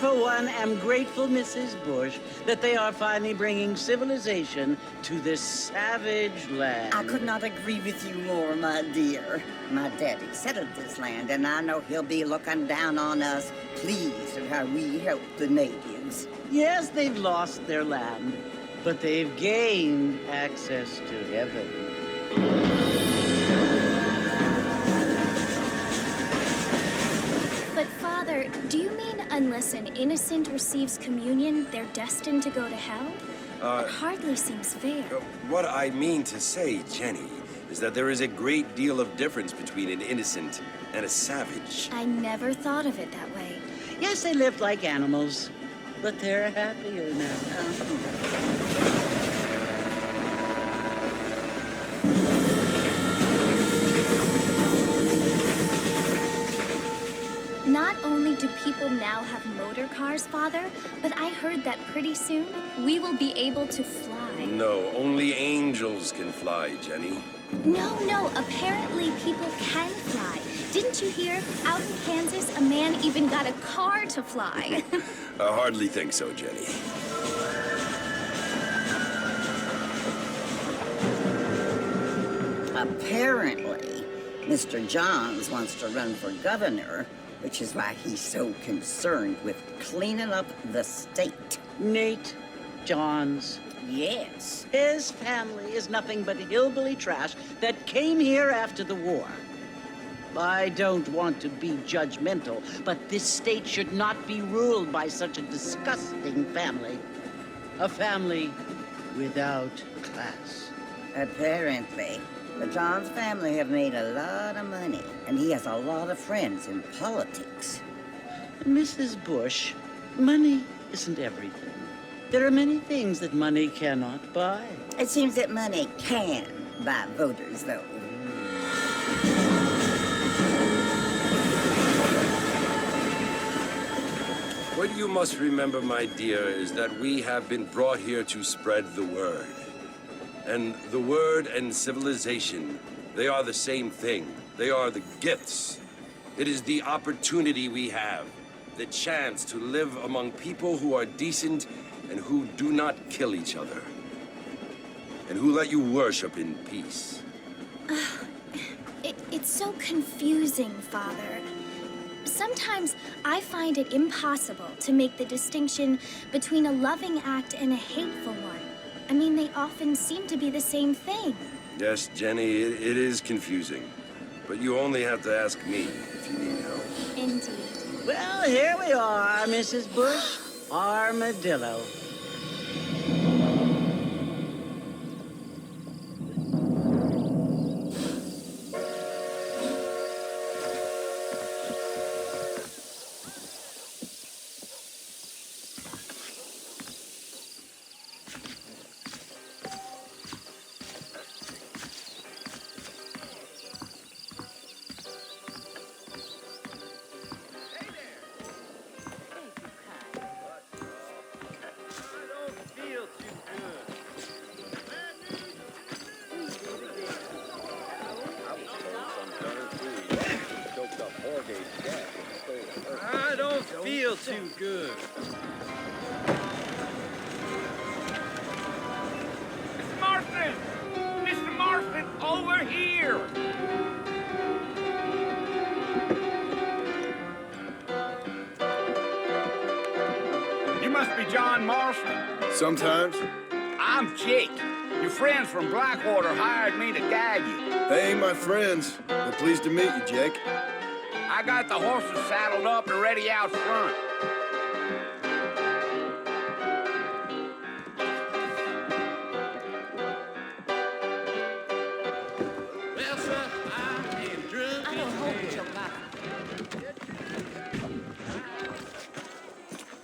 For one, am grateful, Mrs. Bush, that they are finally bringing civilization to this savage land. I could not agree with you more, my dear. My daddy settled this land, and I know he'll be looking down on us, pleased at how we help the natives. Yes, they've lost their land, but they've gained access to heaven. But, Father, do you mean unless an innocent receives communion, they're destined to go to hell? That hardly seems fair. What I mean to say, Jenny, is that there is a great deal of difference between an innocent and a savage. I never thought of it that way. Yes, they lived like animals, but they're happier now. Not only do people now have motor cars, Father, but I heard that pretty soon we will be able to fly. No, only angels can fly, Jenny. No, apparently people can fly. Didn't you hear? Out in Kansas, a man even got a car to fly. I hardly think so, Jenny. Apparently, Mr. Johns wants to run for governor, which is why he's so concerned with cleaning up the state. Nate Johns. Yes. His family is nothing but hillbilly trash that came here after the war. I don't want to be judgmental, but this state should not be ruled by such a disgusting family. A family without class. Apparently. The Johns family have made a lot of money, and he has a lot of friends in politics. Mrs. Bush, money isn't everything. There are many things that money cannot buy. It seems that money can buy voters, though. What you must remember, my dear, is that we have been brought here to spread the word. And the word and civilization, they are the same thing. They are the gifts. It is the opportunity we have, the chance to live among people who are decent and who do not kill each other, and who let you worship in peace. It's so confusing, Father. Sometimes I find it impossible to make the distinction between a loving act and a hateful one. I mean, they often seem to be the same thing. Yes, Jenny, it is confusing. But you only have to ask me if you need help. Indeed. Well, here we are, Mrs. Bush. Armadillo. feel too good. Mr. Marston! Mr. Marston, over here! You must be John Marston. Sometimes. I'm Jake. Your friends from Blackwater hired me to gag you. They ain't my friends. They're pleased to meet you, Jake. I got the horses saddled up and ready out front. Well, sir, I'm in drunk. I don't hold with your back.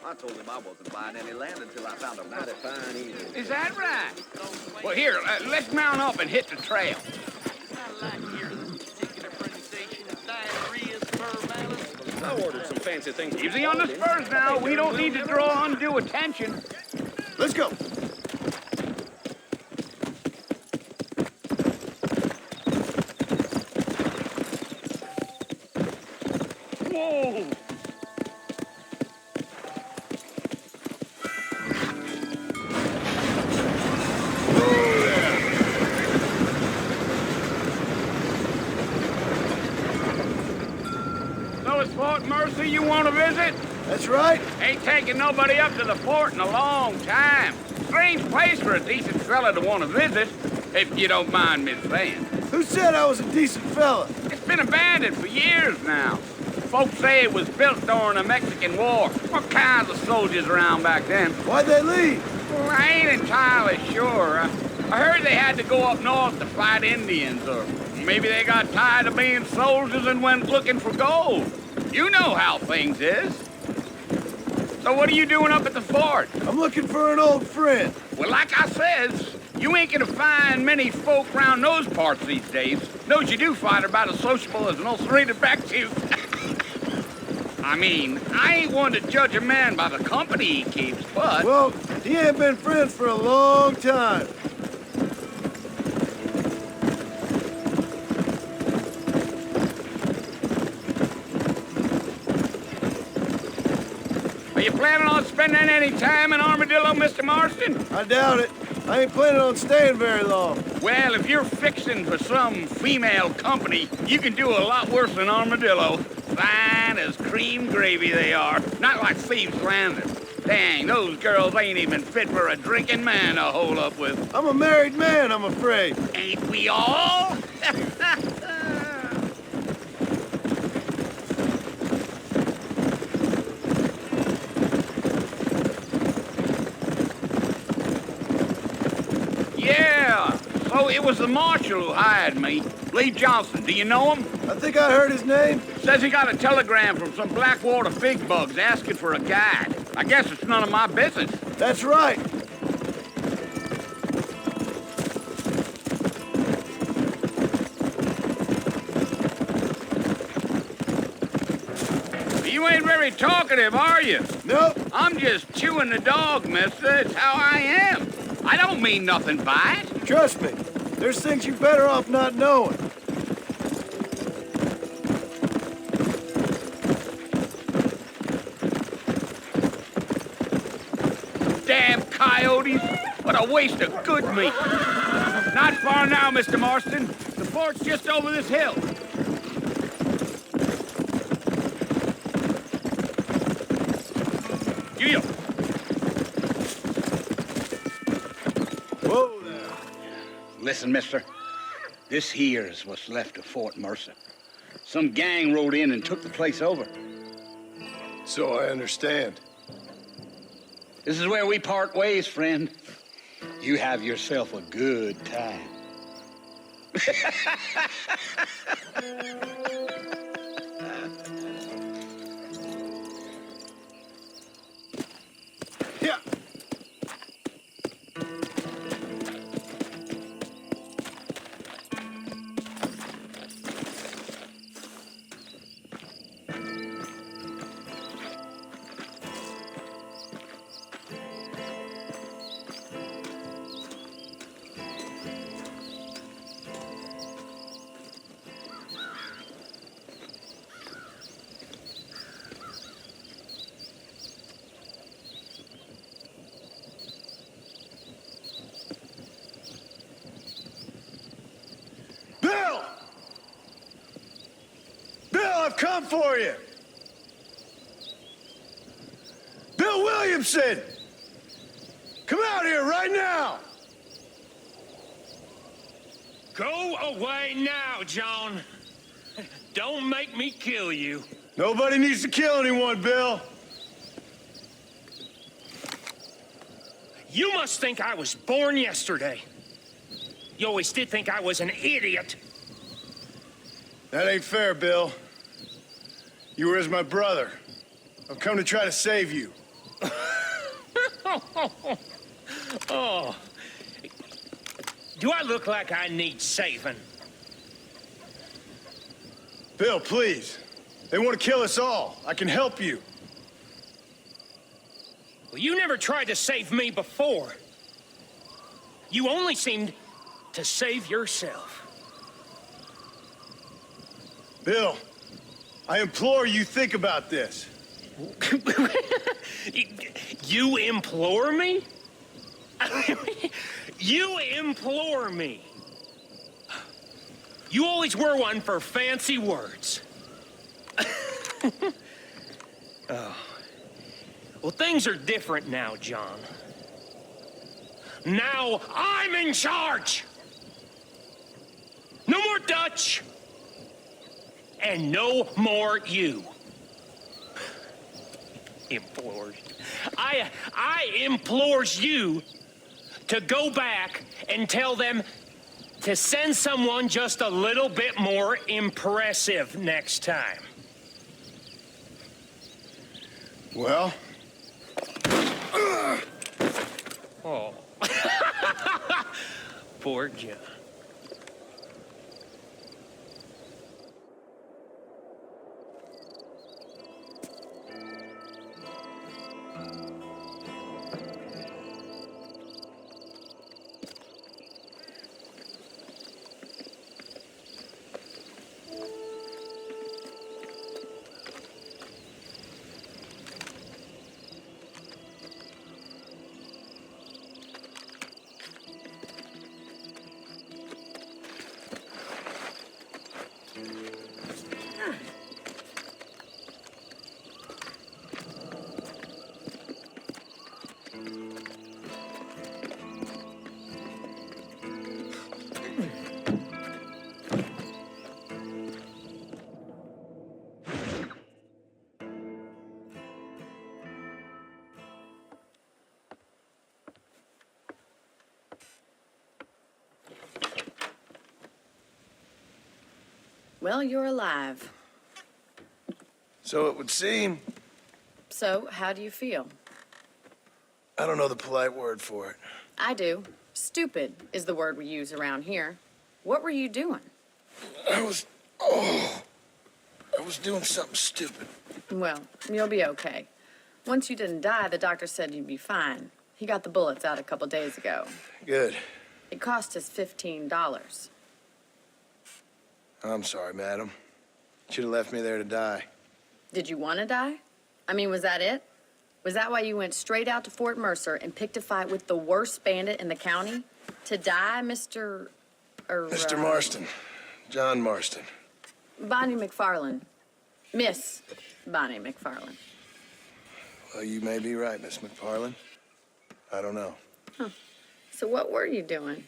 I told him I wasn't buying any land until I found a mighty fine eagle. Is that right? Well, here, let's mount up and hit the trail. I like your particular presentation of diarrhea, spur malice. I ordered some fancy things. Easy on the spurs now. We don't need to draw undue attention. Let's go. Whoa! So it's Fort Mercy you want to visit? That's right. Ain't taking nobody up to the fort in a long time. Strange place for a decent fella to want to visit, if you don't mind me saying. Who said I was a decent fella? It's been abandoned for years now. Folks say it was built during the Mexican War. What kinds of soldiers around back then? Why'd they leave? Well, I ain't entirely sure. I heard they had to go up north to fight Indians, or maybe they got tired of being soldiers and went looking for gold. You know how things is. So what are you doing up at the fort? I'm looking for an old friend. Well, like I says, you ain't gonna find many folk around those parts these days. Those you do find are about as sociable as an ulcerated back tooth. I mean, I ain't one to judge a man by the company he keeps, but... Well, he ain't been friends for a long time. Are you planning on spending any time in Armadillo, Mr. Marston? I doubt it. I ain't planning on staying very long. Well, if you're fixing for some female company, you can do a lot worse than Armadillo. Fine as cream gravy they are. Not like Thieves' Landing. Dang, those girls ain't even fit for a drinking man to hole up with. I'm a married man, I'm afraid. Ain't we all? Yeah, so it was the marshal who hired me. Lee Johnson, do you know him? I think I heard his name. Says he got a telegram from some Blackwater fig bugs asking for a guide. I guess it's none of my business. That's right. You ain't very talkative, are you? Nope. I'm just chewing the dog, mister. It's how I am. I don't mean nothing by it. Trust me. There's things you're better off not knowing. Damn coyotes. What a waste of good meat. Not far now, Mr. Marston. The fort's just over this hill. You. Whoa there. Listen, mister. This here's what's left of Fort Mercer. Some gang rode in and took the place over. So I understand. This is where we part ways, friend. You have yourself a good time. Yeah. I've come for you! Bill Williamson! Come out here right now! Go away now, John. Don't make me kill you. Nobody needs to kill anyone, Bill. You must think I was born yesterday. You always did think I was an idiot. That ain't fair, Bill. You were as my brother. I've come to try to save you. Oh. Do I look like I need saving? Bill, please. They want to kill us all. I can help you. Well, you never tried to save me before. You only seemed to save yourself. Bill, I implore you think about this. You implore me? You implore me. You always were one for fancy words. Oh. Well, things are different now, John. Now I'm in charge. No more Dutch. And no more you. Implores. I implores you to go back and tell them to send someone just a little bit more impressive next time. Well? Oh. Poor John. Well, you're alive. So it would seem. So, how do you feel? I don't know the polite word for it. I do. Stupid is the word we use around here. What were you doing? I was doing something stupid. Well, you'll be okay. Once you didn't die, the doctor said you'd be fine. He got the bullets out a couple days ago. Good. It cost us $15. I'm sorry, madam. Should have left me there to die. Did you want to die? I mean, was that it? Was that why you went straight out to Fort Mercer and picked a fight with the worst bandit in the county? To die, Mr. Mr. Marston. John Marston. Bonnie McFarland. Miss Bonnie McFarland. Well, you may be right, Miss McFarland. I don't know. Huh. So what were you doing?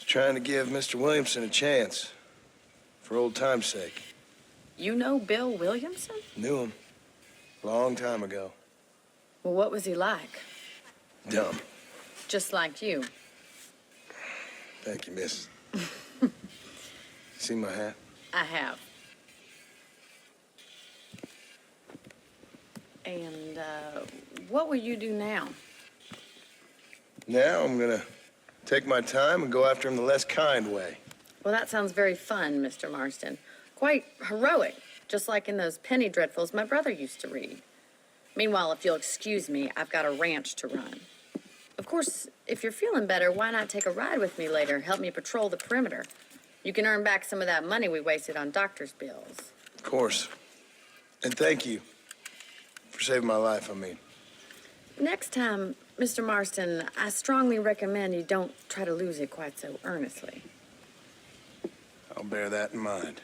Trying to give Mr. Williamson a chance. For old time's sake. You know Bill Williamson? Knew him. Long time ago. Well, what was he like? Dumb. Just like you. Thank you, miss. See my hat? I have. And, what will you do now? Now I'm gonna take my time and go after him the less kind way. Well, that sounds very fun, Mr. Marston. Quite heroic, just like in those penny dreadfuls my brother used to read. Meanwhile, if you'll excuse me, I've got a ranch to run. Of course, if you're feeling better, why not take a ride with me later? Help me patrol the perimeter. You can earn back some of that money we wasted on doctor's bills. Of course. And thank you for saving my life, I mean. Next time, Mr. Marston, I strongly recommend you don't try to lose it quite so earnestly. I'll bear that in mind.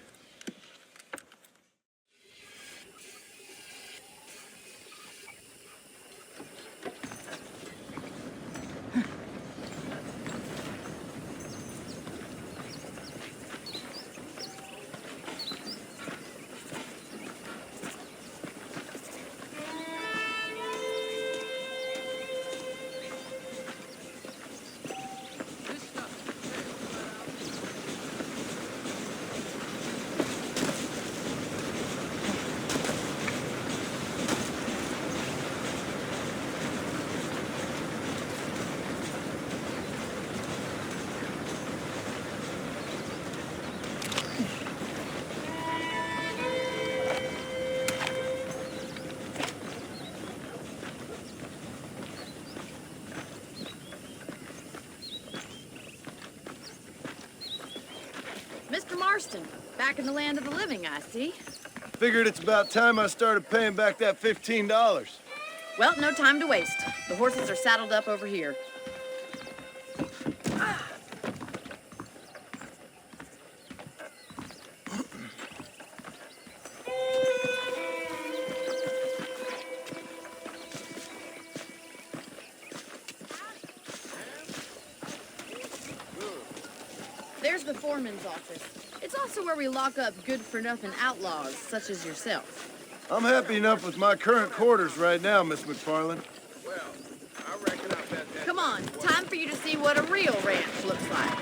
Back in the land of the living, I see. Figured it's about time I started paying back that $15. Well, no time to waste. The horses are saddled up over here. There's the foreman's office. It's also where we lock up good-for-nothing outlaws, such as yourself. I'm happy enough with my current quarters right now, Miss McFarland. Well, I reckon I bet that... Come on, time for you to see what a real ranch looks like.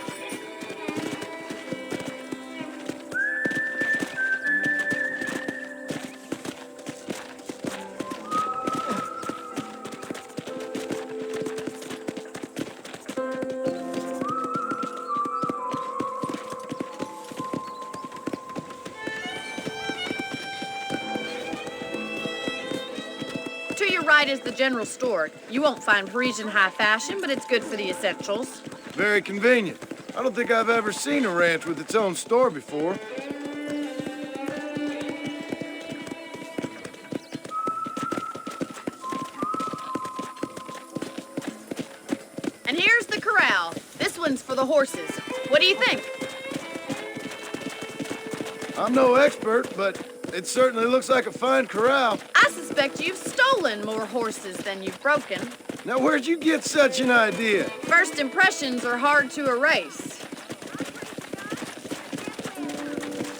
To your right is the general store. You won't find Parisian high fashion, but it's good for the essentials. Very convenient. I don't think I've ever seen a ranch with its own store before. And here's the corral. This one's for the horses. What do you think? I'm no expert, but it certainly looks like a fine corral. I suspect you've stolen more horses than you've broken. Now, where'd you get such an idea? First impressions are hard to erase.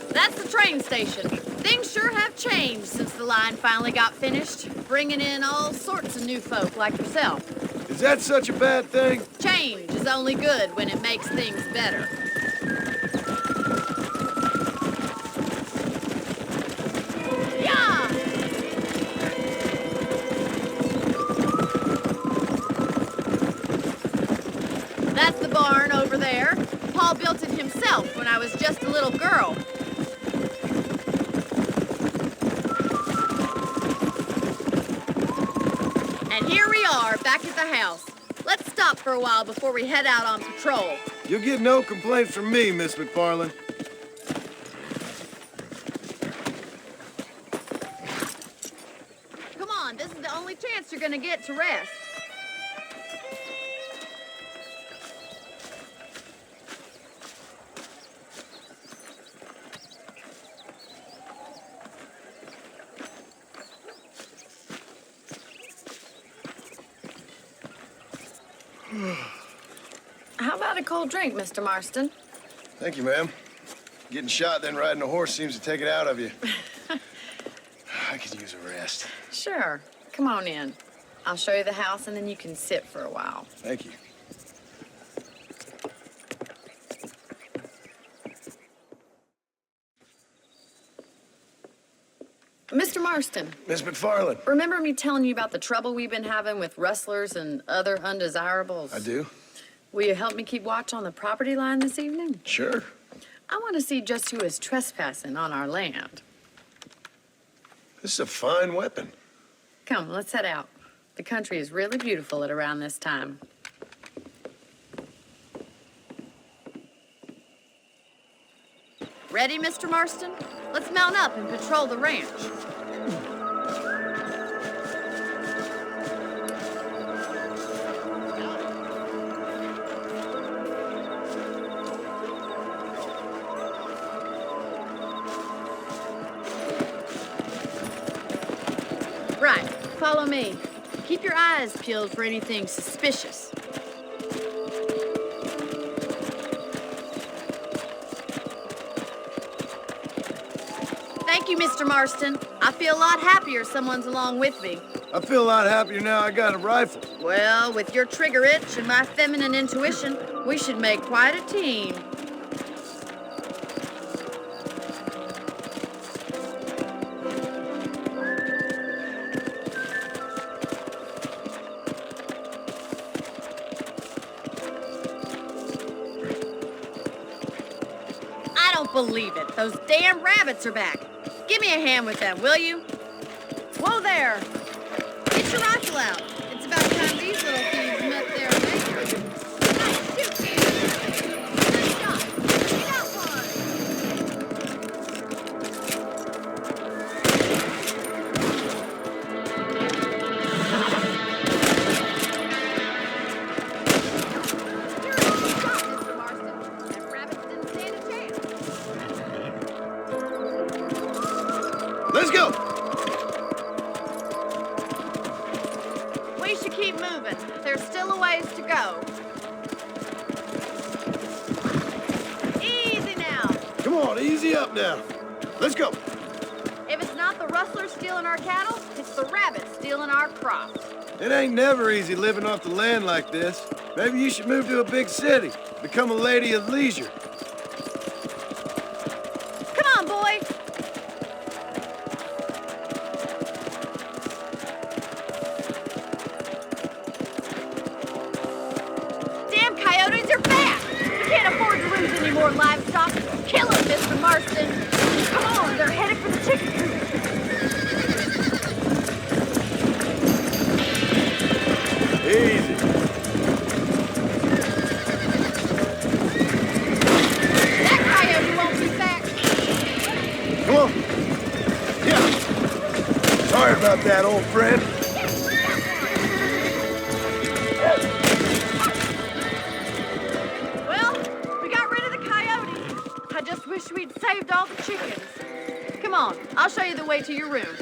That's the train station. Things sure have changed since the line finally got finished, bringing in all sorts of new folk like yourself. Is that such a bad thing? Change is only good when it makes things better. That's the barn over there. Paul built it himself when I was just a little girl. And here we are, back at the house. Let's stop for a while before we head out on patrol. You'll get no complaints from me, Miss McFarland. Come on, this is the only chance you're gonna get to rest. How about a cold drink, Mr. Marston? Thank you, ma'am. Getting shot, then riding a horse seems to take it out of you. I could use a rest. Sure. Come on in. I'll show you the house, and then you can sit for a while. Thank you. Mr. Marston, Miss McFarland. remember me telling you about the trouble we've been having with rustlers and other undesirables? I do. Will you help me keep watch on the property line this evening? Sure. I want to see just who is trespassing on our land. This is a fine weapon. Come, let's head out. The country is really beautiful at around this time. Ready, Mr. Marston? Let's mount up and patrol the ranch. Right, follow me. Keep your eyes peeled for anything suspicious. Thank you, Mr. Marston. I feel a lot happier someone's along with me. I feel a lot happier now I got a rifle. Well, with your trigger itch and my feminine intuition, we should make quite a team. I don't believe it. Those damn rabbits are back. Give me a hand with them, will you? Whoa there. Get your rifle out. It's about time these little thieves met their maker. Nice shoot, you. Nice shot. Get out one. Let's go! We should keep moving. There's still a ways to go. Easy now. Come on, easy up now. Let's go. If it's not the rustlers stealing our cattle, it's the rabbits stealing our crops. It ain't never easy living off the land like this. Maybe you should move to a big city. Become a lady of leisure. Come on, boy. Damn coyotes are back! We can't afford to lose any more livestock. Kill them, Mr. Marston. Come on, they're headed for the chicken coop. Easy. That coyote won't be back. Come on. Yeah. Sorry about that, old friend. Well, we got rid of the coyotes. I just wish we'd saved all the chickens. Come on, I'll show you the way to your room.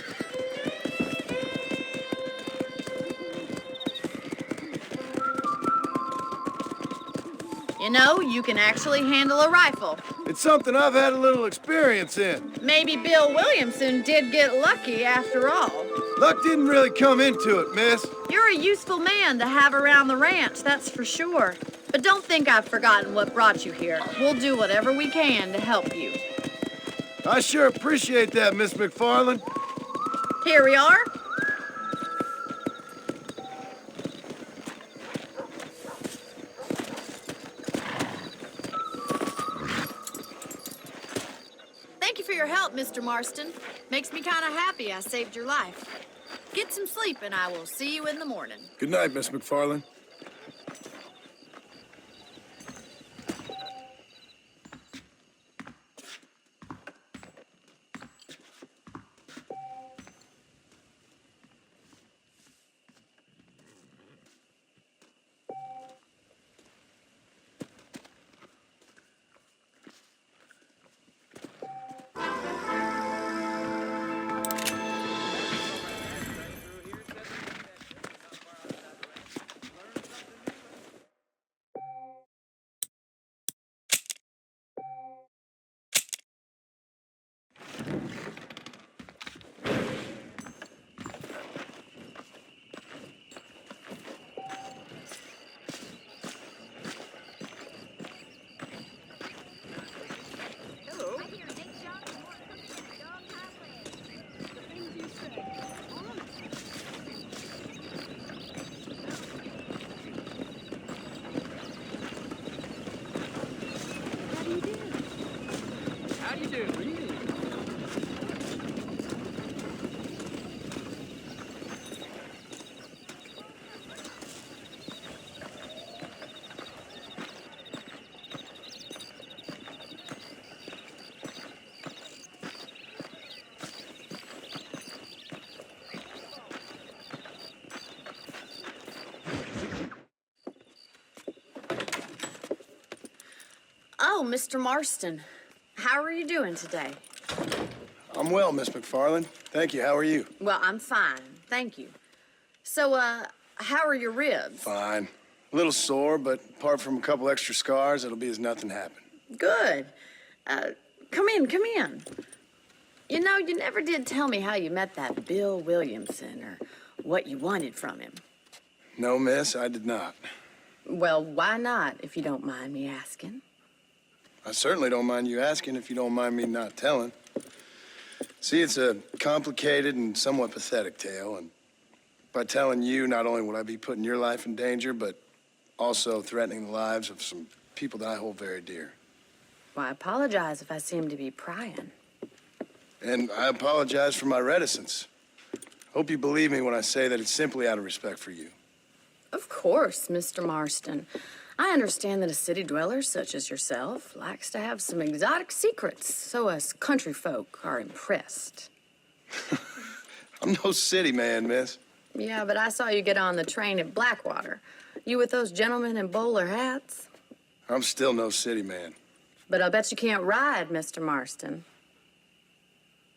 You know, you can actually handle a rifle. It's something I've had a little experience in. Maybe Bill Williamson did get lucky after all. Luck didn't really come into it, miss. You're a useful man to have around the ranch, that's for sure. But don't think I've forgotten what brought you here. We'll do whatever we can to help you. I sure appreciate that, Miss McFarland. Here we are. Thank you for your help, Mr. Marston. Makes me kind of happy I saved your life. Get some sleep and I will see you in the morning. Good night, Miss McFarland. Oh, Mr. Marston. How are you doing today? I'm well, Miss McFarland. Thank you. How are you? Well, I'm fine. Thank you. So, how are your ribs? Fine. A little sore, but apart from a couple extra scars, it'll be as nothing happened. Good. Come in, come in. You know, you never did tell me how you met that Bill Williamson or what you wanted from him. No, miss, I did not. Well, why not, if you don't mind me asking? I certainly don't mind you asking if you don't mind me not telling. See, it's a complicated and somewhat pathetic tale, and by telling you, not only would I be putting your life in danger, but also threatening the lives of some people that I hold very dear. Well, I apologize if I seem to be prying. And I apologize for my reticence. Hope you believe me when I say that it's simply out of respect for you. Of course, Mr. Marston. I understand that a city dweller such as yourself likes to have some exotic secrets, so us country folk are impressed. I'm no city man, miss. Yeah, but I saw you get on the train at Blackwater. You with those gentlemen in bowler hats? I'm still no city man. But I'll bet you can't ride, Mr. Marston.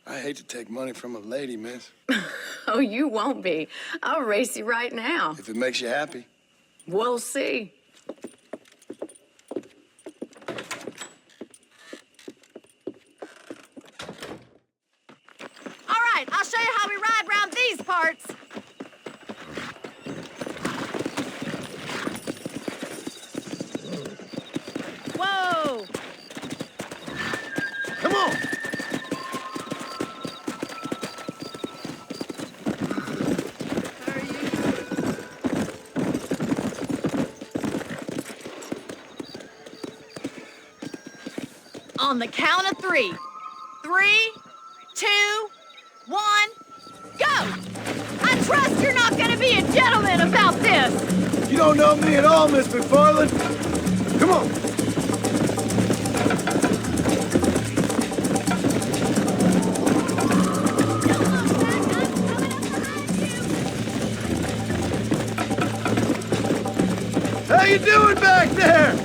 I hate to take money from a lady, miss. Oh, you won't be. I'll race you right now. If it makes you happy. We'll see. All right, I'll show you how we ride around these parts. Whoa! Come on! On the count of 3. 3, 2, 1, go! I trust you're not gonna be a gentleman about this! You don't know me at all, Miss McFarland. Come on! How you doing back there?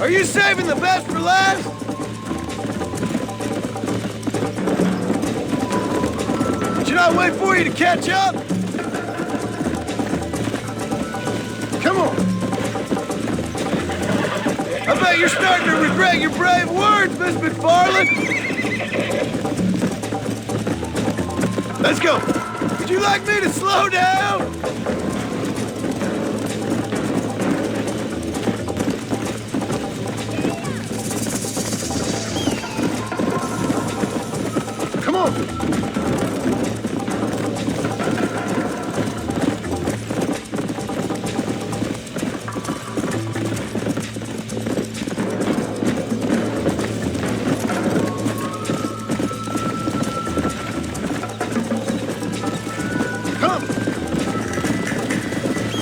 Are you saving the best for last? Should I wait for you to catch up? Come on. I bet you're starting to regret your brave words, Miss McFarland. Let's go. Would you like me to slow down? Come on.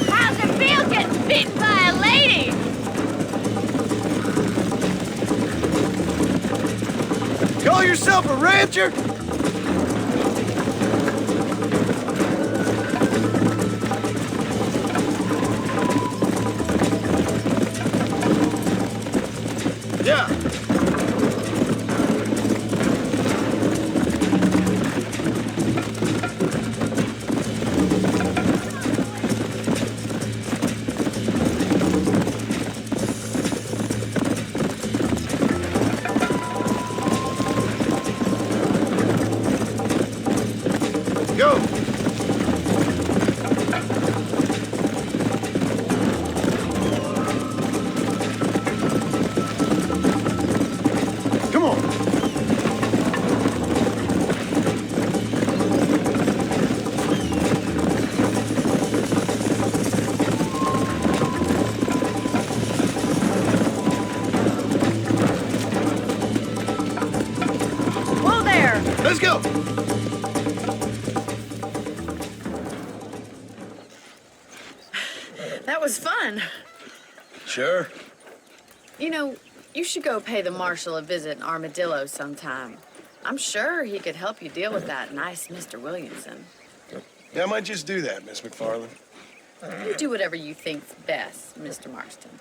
How's it feel getting beaten by a lady? Call yourself a rancher? Yeah. Go. Come on. Whoa there! Let's go. That was fun. Sure. You know, you should go pay the marshal a visit in Armadillo sometime. I'm sure he could help you deal with that nice Mr. Williamson. Yeah, I might just do that, Miss McFarland. You do whatever you think's best, Mr. Marston.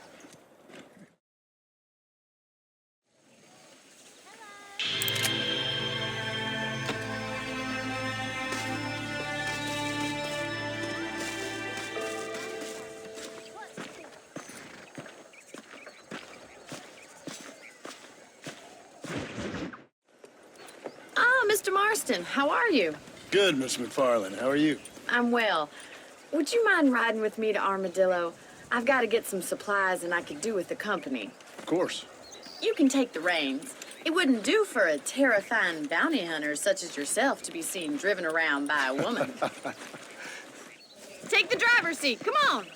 Ah, Mr. Marston, how are you? Good, Miss McFarland. How are you? I'm well. Would you mind riding with me to Armadillo? I've got to get some supplies and I could do with the company. Of course. You can take the reins. It wouldn't do for a terrifying bounty hunter such as yourself to be seen driven around by a woman. Take the driver's seat, come on!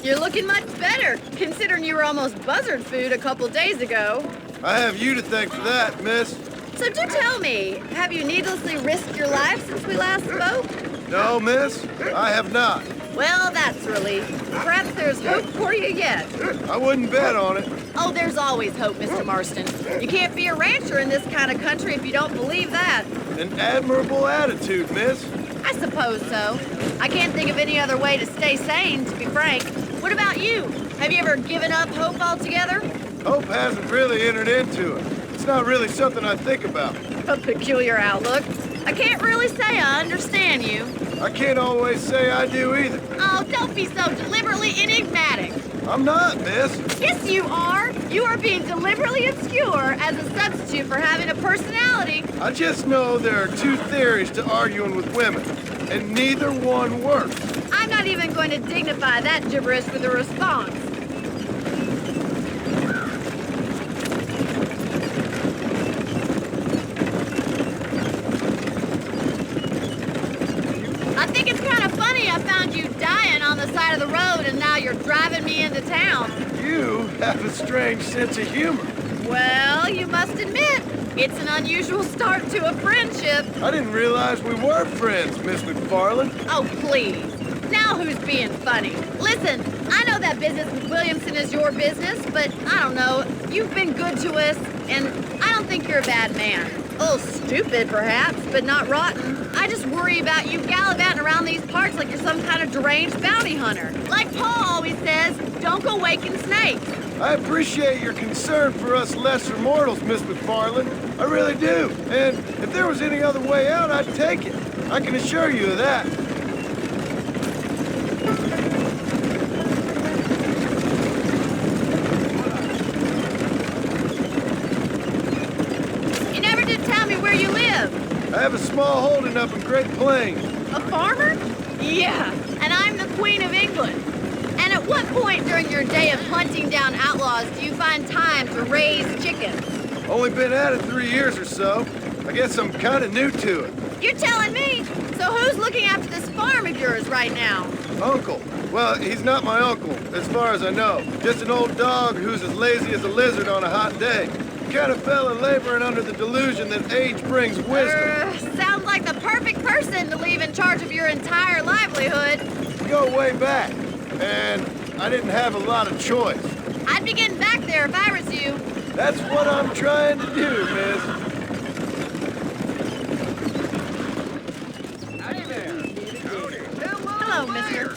You're looking much better, considering you were almost buzzard food a couple days ago. I have you to thank for that, miss. So do tell me, have you needlessly risked your life since we last spoke? No, miss, I have not. Well, that's a relief. Perhaps there's hope for you yet. I wouldn't bet on it. Oh, there's always hope, Mr. Marston. You can't be a rancher in this kind of country if you don't believe that. An admirable attitude, miss. I suppose so. I can't think of any other way to stay sane, to be frank. What about you? Have you ever given up hope altogether? Hope hasn't really entered into it. It's not really something I think about. A peculiar outlook. I can't really say I understand you. I can't always say I do either. Oh, don't be so deliberately enigmatic. I'm not, miss. Yes, you are. You are being deliberately obscure as a substitute for having a personality. I just know there are two theories to arguing with women, and neither one works. I'm not even going to dignify that gibberish with a response. I think it's kind of funny I found you dying on the side of the road and now you're driving me into town. You have a strange sense of humor. Well, you must admit, it's an unusual start to a friendship. I didn't realize we were friends, Miss McFarland. Oh, please. Now who's being funny? Listen, I know that business with Williamson is your business, but I don't know. You've been good to us, and I don't think you're a bad man. A little stupid, perhaps, but not rotten. I just worry about you gallivanting around these parts like you're some kind of deranged bounty hunter. Like Paul always says, don't go waking snakes. I appreciate your concern for us lesser mortals, Miss McFarland. I really do. And if there was any other way out, I'd take it. I can assure you of that. You never did tell me where you live. I have a small holding up in Great Plains. A farmer? Yeah, and I'm the Queen of England. And at what point during your day of hunting down outlaws do you find time to raise chickens? Only been at it 3 years or so. I guess I'm kind of new to it. You're telling me? So who's looking after this farm of yours right now? Uncle. Well, he's not my uncle, as far as I know. Just an old dog who's as lazy as a lizard on a hot day. The kind of fella laboring under the delusion that age brings wisdom. Sounds like the perfect person to leave in charge of your entire livelihood. We go way back, and I didn't have a lot of choice. I'd be getting back there if I was you. That's what I'm trying to do, miss. Hey there. Hello, mister.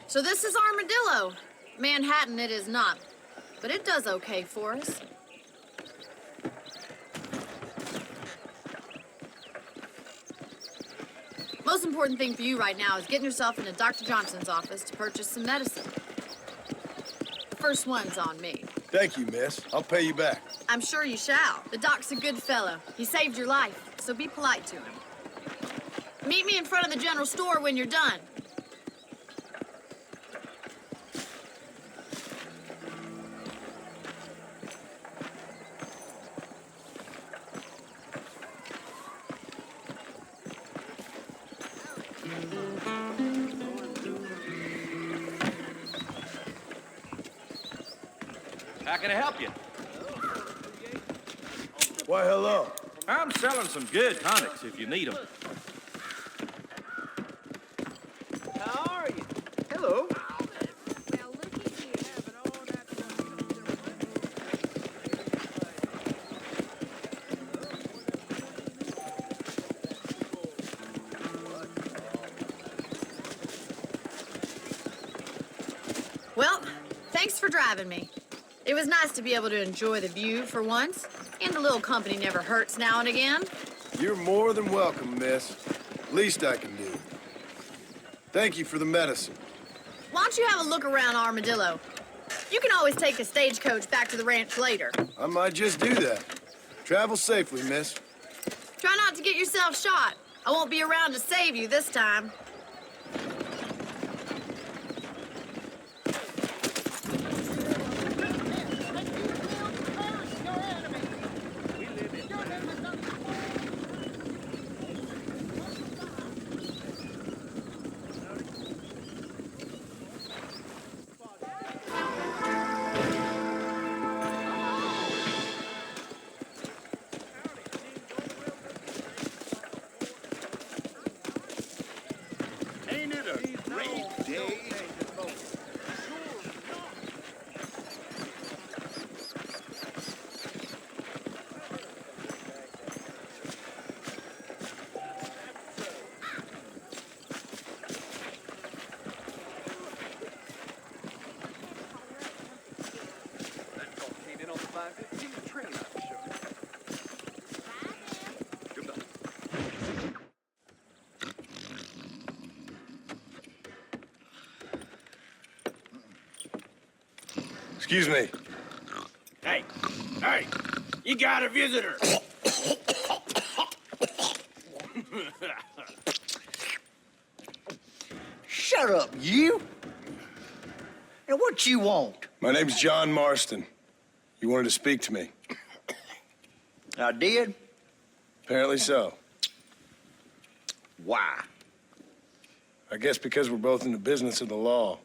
So this is Armadillo. Manhattan it is not, but it does okay for us. Most important thing for you right now is getting yourself into Dr. Johnson's office to purchase some medicine. The first one's on me. Thank you, miss. I'll pay you back. I'm sure you shall. The doc's a good fellow. He saved your life, so be polite to him. Meet me in front of the general store when you're done. How can I help you? Why, hello. I'm selling some good tonics if you need them. How are you? Hello. Well, thanks for driving me. It was nice to be able to enjoy the view for once, and a little company never hurts now and again. You're more than welcome, miss. Least I can do. Thank you for the medicine. Why don't you have a look around Armadillo? You can always take a stagecoach back to the ranch later. I might just do that. Travel safely, miss. Try not to get yourself shot. I won't be around to save you this time. Excuse me. Hey, you got a visitor. Shut up, you. And what you want? My name's John Marston. You wanted to speak to me. I did? Apparently so. Why? I guess because we're both in the business of the law.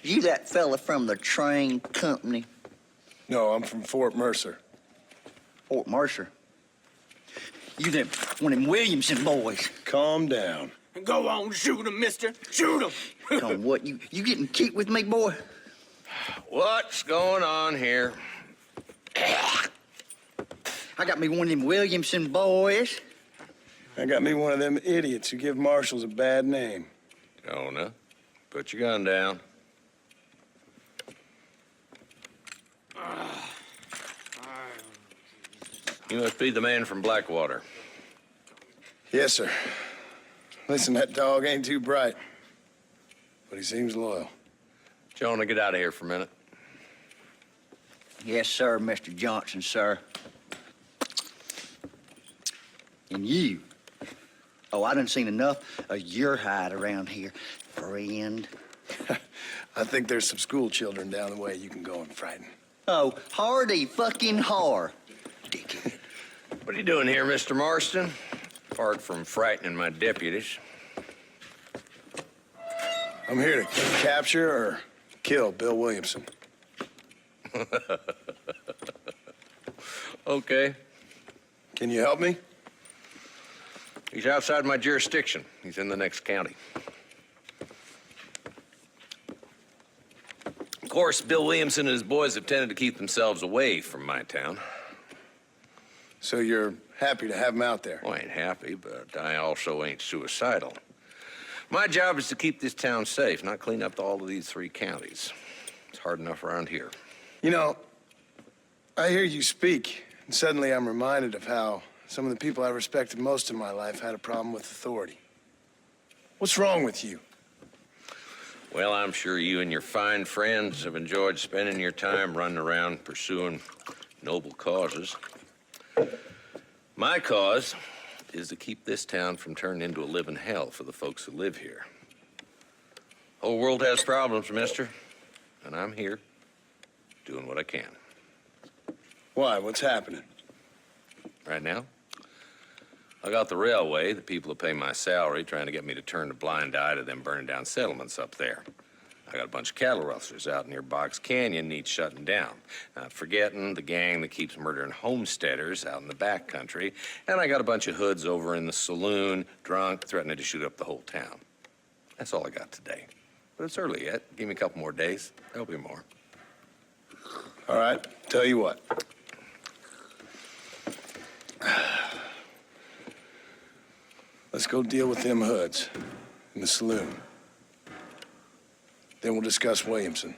You that fella from the train company? No, I'm from Fort Mercer. Fort Mercer? You them one of them Williamson boys? Calm down. Go on, shoot him, mister. Shoot him. On what, you getting cute with me, boy? What's going on here? I got me one of them Williamson boys. I got me one of them idiots who give marshals a bad name. Jonah, put your gun down. You must be the man from Blackwater. Yes, sir. Listen, that dog ain't too bright, but he seems loyal. Jonah, get out of here for a minute. Yes, sir, Mr. Johnson, sir. And you. Oh, I done seen enough of your hide around here, friend. I think there's some school children down the way you can go and frighten. Oh, hardy fucking har. Dickhead. What are you doing here, Mr. Marston? Apart from frightening my deputies. I'm here to capture or kill Bill Williamson. Okay. Can you help me? He's outside my jurisdiction. He's in the next county. Of course, Bill Williamson and his boys have tended to keep themselves away from my town. So you're happy to have him out there? Well, I ain't happy, but I also ain't suicidal. My job is to keep this town safe, not clean up all of these 3 counties. It's hard enough around here. You know, I hear you speak, and suddenly I'm reminded of how some of the people I respected most in my life had a problem with authority. What's wrong with you? Well, I'm sure you and your fine friends have enjoyed spending your time running around pursuing noble causes. My cause is to keep this town from turning into a living hell for the folks who live here. Whole world has problems, mister, and I'm here doing what I can. Why? What's happening? Right now, I got the railway, the people who pay my salary, trying to get me to turn a blind eye to them burning down settlements up there. I got a bunch of cattle rustlers out near Box Canyon needs shutting down. Not forgetting the gang that keeps murdering homesteaders out in the back country. And I got a bunch of hoods over in the saloon, drunk, threatening to shoot up the whole town. That's all I got today. But it's early yet. Give me a couple more days. There'll be more. All right, tell you what. Let's go deal with them hoods in the saloon. Then we'll discuss Williamson.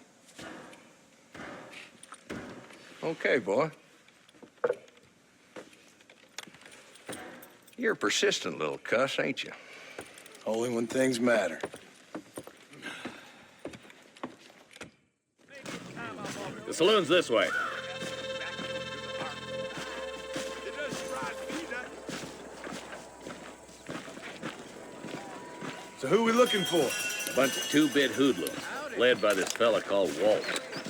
Okay, boy. You're a persistent little cuss, ain't you? Only when things matter. The saloon's this way. So who are we looking for? A bunch of two-bit hoodlums, led by this fella called Walt.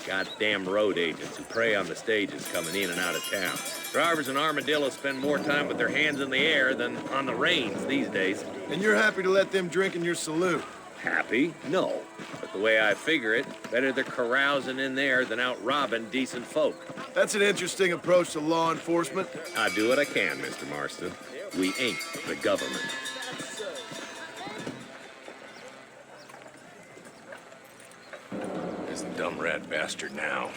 Goddamn road agents who prey on the stages coming in and out of town. Drivers in Armadillo spend more time with their hands in the air than on the reins these days. And you're happy to let them drink in your saloon? Happy? No. But the way I figure it, better they're carousing in there than out robbing decent folk. That's an interesting approach to law enforcement. I do what I can, Mr. Marston. We ain't the government. There's the dumb rat bastard now.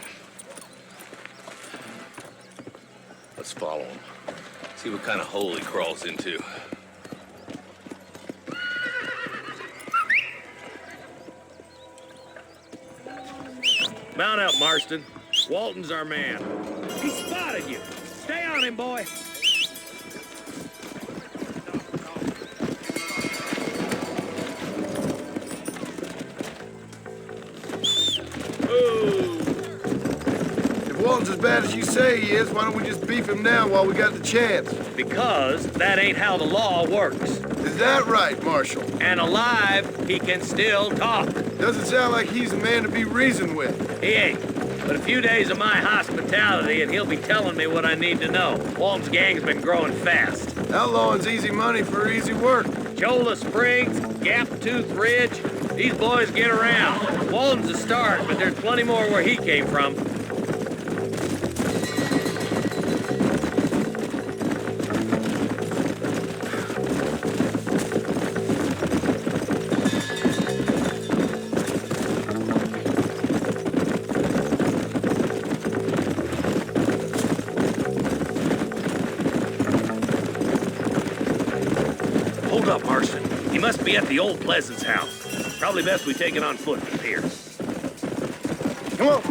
Let's follow him. See what kind of hole he crawls into. Mount up, Marston. Walton's our man. He spotted you. Stay on him, boy. Walton's as bad as you say he is, why don't we just beef him now while we got the chance? Because that ain't how the law works. Is that right, Marshal? And alive, he can still talk. Doesn't sound like he's a man to be reasoned with. He ain't. But a few days of my hospitality and he'll be telling me what I need to know. Walton's gang's been growing fast. Outlawing's easy money for easy work. Cholla Springs, Gap Tooth Ridge, these boys get around. Walton's a start, but there's plenty more where he came from. Hold up, Marston. He must be at the old Pleasance house. Probably best we take it on foot from here. Come on.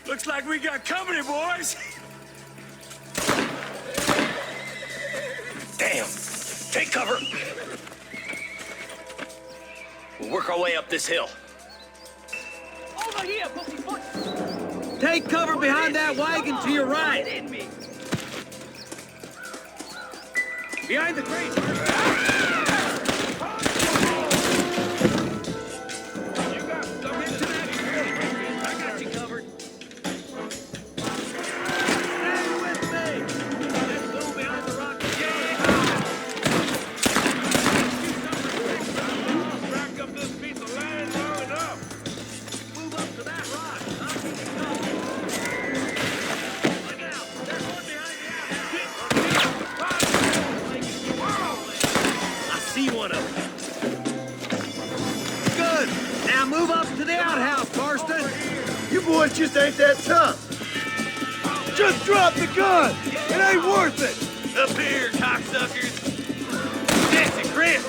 Looks like we got company, boys. Damn. Take cover. We'll work our way up this hill. Over here, pussyfoot. Take cover behind that wagon to your right. Behind the crate. I got you covered. Stay with me. Let's go behind the rock. Back up this piece of land long enough. Move up to that rock. Look out. There's one behind the outhouse. I see one of them. Good. Now move up to the outhouse, Marston. You boys just ain't that tough. Just drop the gun. It ain't worth it. Up here, cocksuckers. That's it, Chris.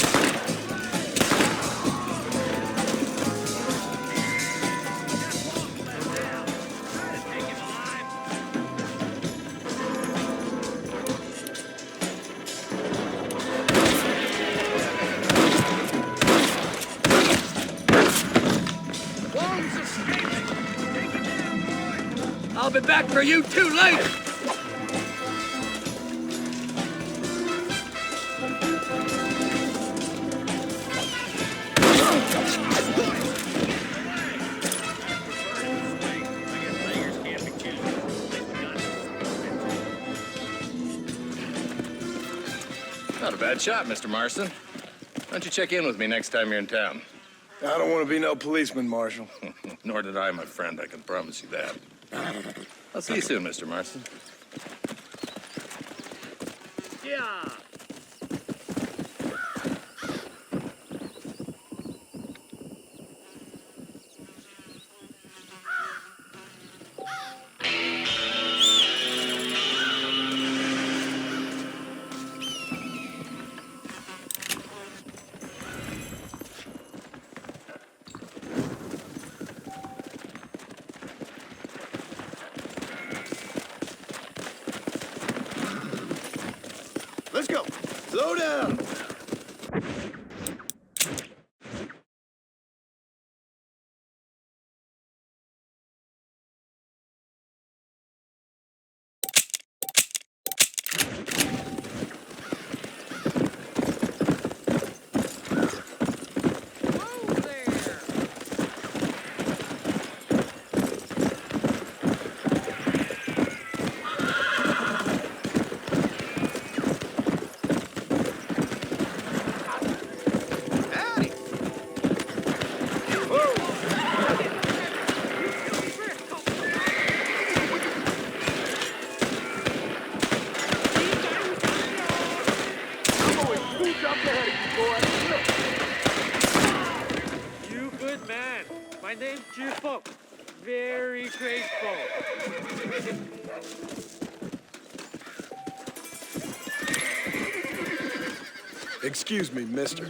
I'll be back for you too later. Not a bad shot, Mr. Marston. Why don't you check in with me next time you're in town? I don't want to be no policeman, Marshal. Nor did I, my friend. I can promise you that. I'll see you soon, Mr. Marston. Yeah. Let's go. Slow down. You good man. My name's Jufo. Very grateful. Excuse me, mister.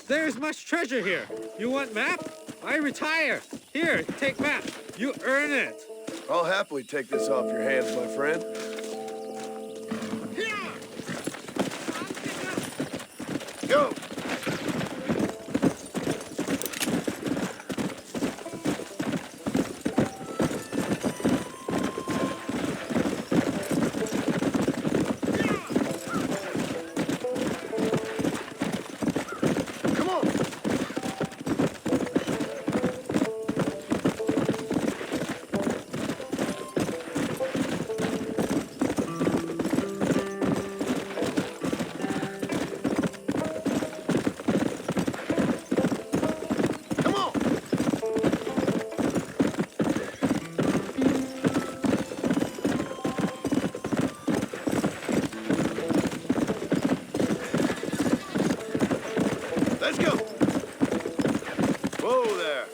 There's much treasure here. You want map? I retire. Here, take map. You earn it. I'll happily take this off your hands, my friend. Go! Let's go! Whoa there!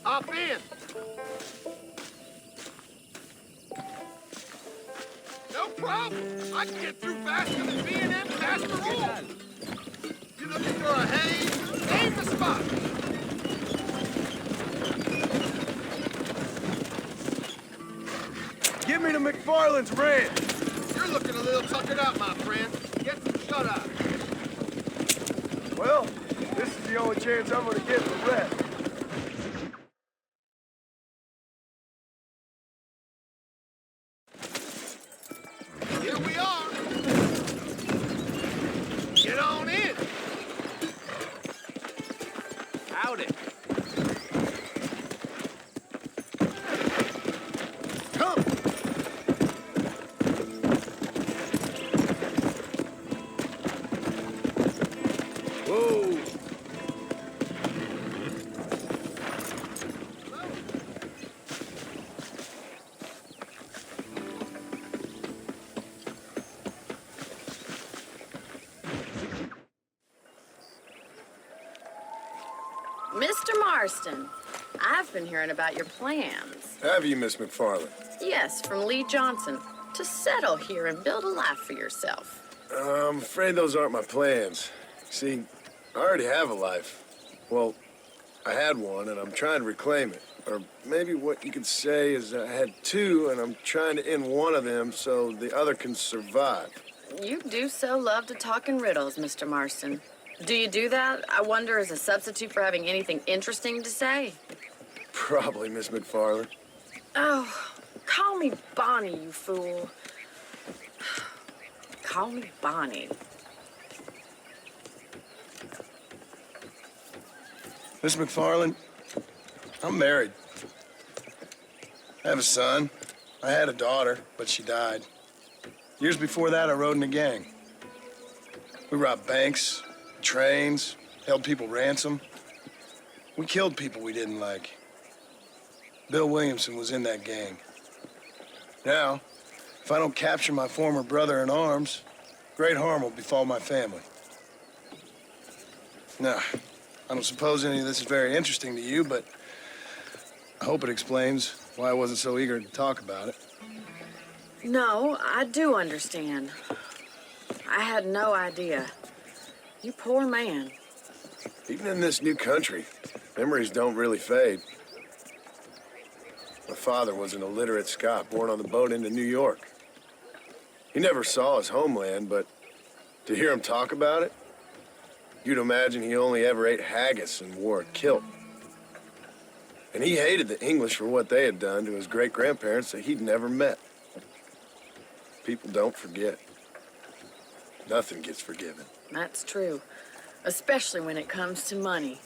Up in! No problem! I can get through faster than B&M fast for all! You looking for a haze? Name the spot! Give me to McFarland's ranch! You're looking a little tuckered out, my friend. Get some shut-eye. Well, this is the only chance I'm gonna get to rest. Here we are. Get on in. Howdy. Come! Whoa! Mr. Marston, I've been hearing about your plans. Have you, Miss McFarland? Yes, from Lee Johnson, to settle here and build a life for yourself. I'm afraid those aren't my plans. See, I already have a life. Well, I had one, and I'm trying to reclaim it. Or maybe what you could say is I had two, and I'm trying to end one of them so the other can survive. You do so love to talk in riddles, Mr. Marston. Do you do that, I wonder, as a substitute for having anything interesting to say? Probably, Miss McFarland. Oh, call me Bonnie, you fool. Call me Bonnie. Miss McFarland, I'm married. I have a son. I had a daughter, but she died. Years before that, I rode in a gang. We robbed banks, trains, held people ransom. We killed people we didn't like. Bill Williamson was in that gang. Now, if I don't capture my former brother in arms, great harm will befall my family. Now, I don't suppose any of this is very interesting to you, but I hope it explains why I wasn't so eager to talk about it. No, I do understand. I had no idea. You poor man. Even in this new country, memories don't really fade. My father was an illiterate Scot born on the boat into New York. He never saw his homeland, but to hear him talk about it, you'd imagine he only ever ate haggis and wore a kilt. And he hated the English for what they had done to his great-grandparents that he'd never met. People don't forget. Nothing gets forgiven. That's true, especially when it comes to money.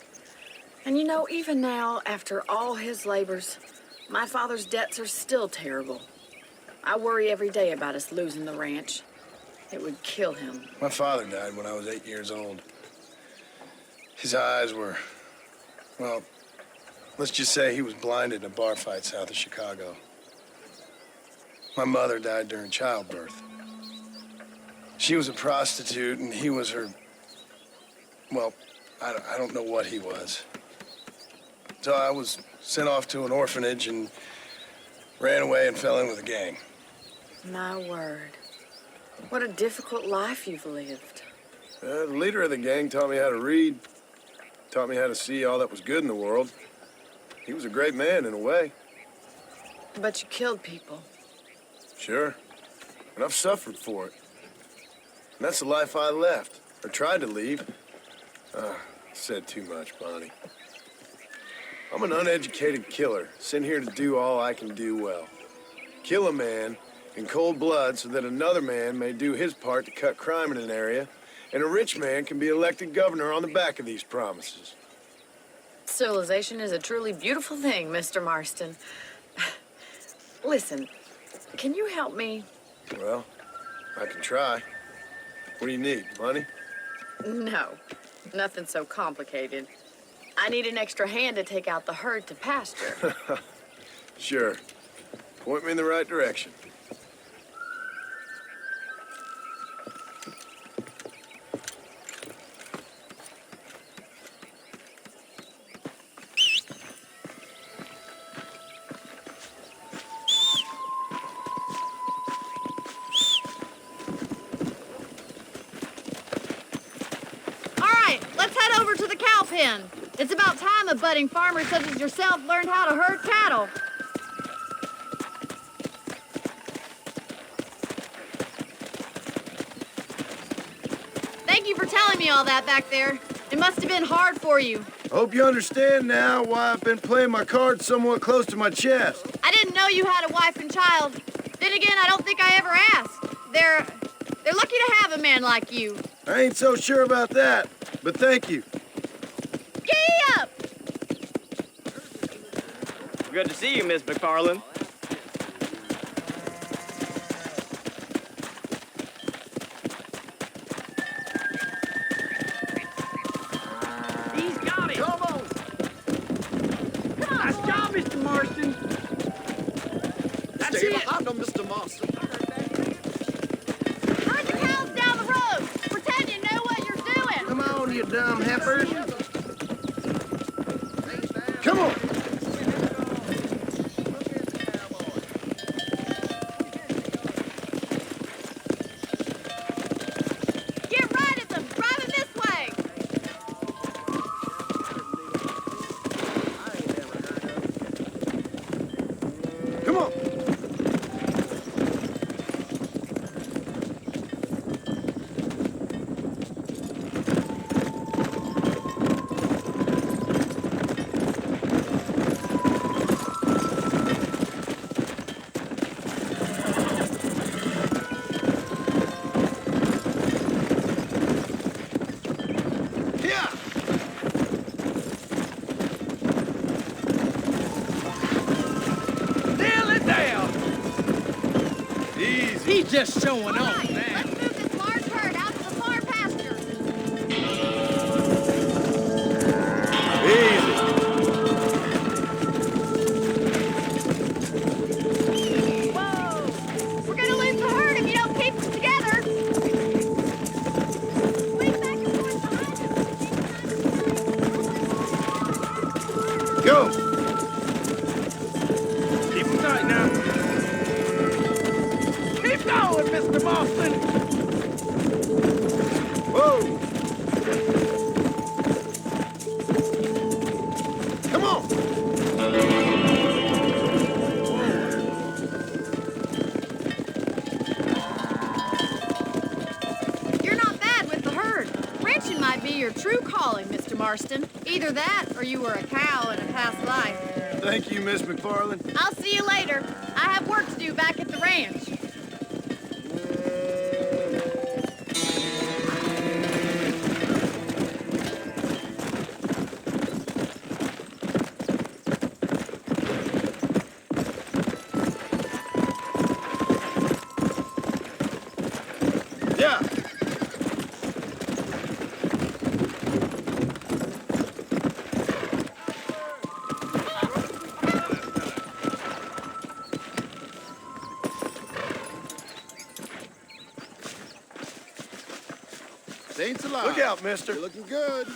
And you know, even now, after all his labors, my father's debts are still terrible. I worry every day about us losing the ranch. It would kill him. My father died when I was 8 years old. His eyes were, well, let's just say he was blinded in a bar fight south of Chicago. My mother died during childbirth. She was a prostitute, and he was her, well, I don't know what he was. So I was sent off to an orphanage and ran away and fell in with a gang. My word. What a difficult life you've lived. The leader of the gang taught me how to read, taught me how to see all that was good in the world. He was a great man in a way. But you killed people. Sure. And I've suffered for it. And that's the life I left, or tried to leave. Said too much, Bonnie. I'm an uneducated killer, sent here to do all I can do well. Kill a man in cold blood so that another man may do his part to cut crime in an area, and a rich man can be elected governor on the back of these promises. Civilization is a truly beautiful thing, Mr. Marston. Listen, can you help me? Well, I can try. What do you need, money? No, nothing so complicated. I need an extra hand to take out the herd to pasture. Sure. Point me in the right direction. Pen. It's about time a budding farmer such as yourself learned how to herd cattle. Thank you for telling me all that back there. It must have been hard for you. I hope you understand now why I've been playing my cards somewhat close to my chest. I didn't know you had a wife and child. Then again, I don't think I ever asked. They're lucky to have a man like you. I ain't so sure about that, but thank you. Gee up! Good to see you, Miss McFarland. He's got it! Come on! Nice job, Mr. Marston! That's Stay it! behind him, Mr. Marston. Herd your cows down the road. Pretend you know what you're doing. Come on, you dumb heifers. Come on! Get right at them. Drive them this way. Come on! He's just showing All off, right, man. let's move this large herd out to the far pasture. Whoa! We're gonna lose the herd if you don't keep them together. Swing back and forth behind them. Go! Keep him tight now. Keep going, Mr. Marston! Whoa! Come on! You're not bad with the herd. Ranching might be your true calling, Mr. Marston. Either that, or you were a cow in a past life. Thank you, Miss McFarland. I'll see you later. I have work to do back at the ranch. Yeah! Saints alive. Look out, mister. You're looking good.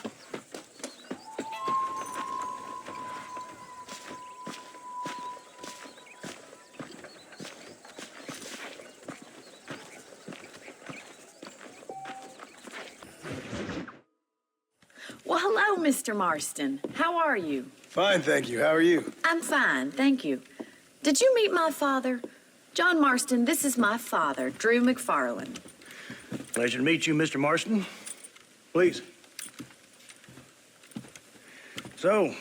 Hello, Mr. Marston. How are you? Fine, thank you. How are you? I'm fine, thank you. Did you meet my father? John Marston, this is my father, Drew McFarland. Pleasure to meet you, Mr. Marston. Please. So,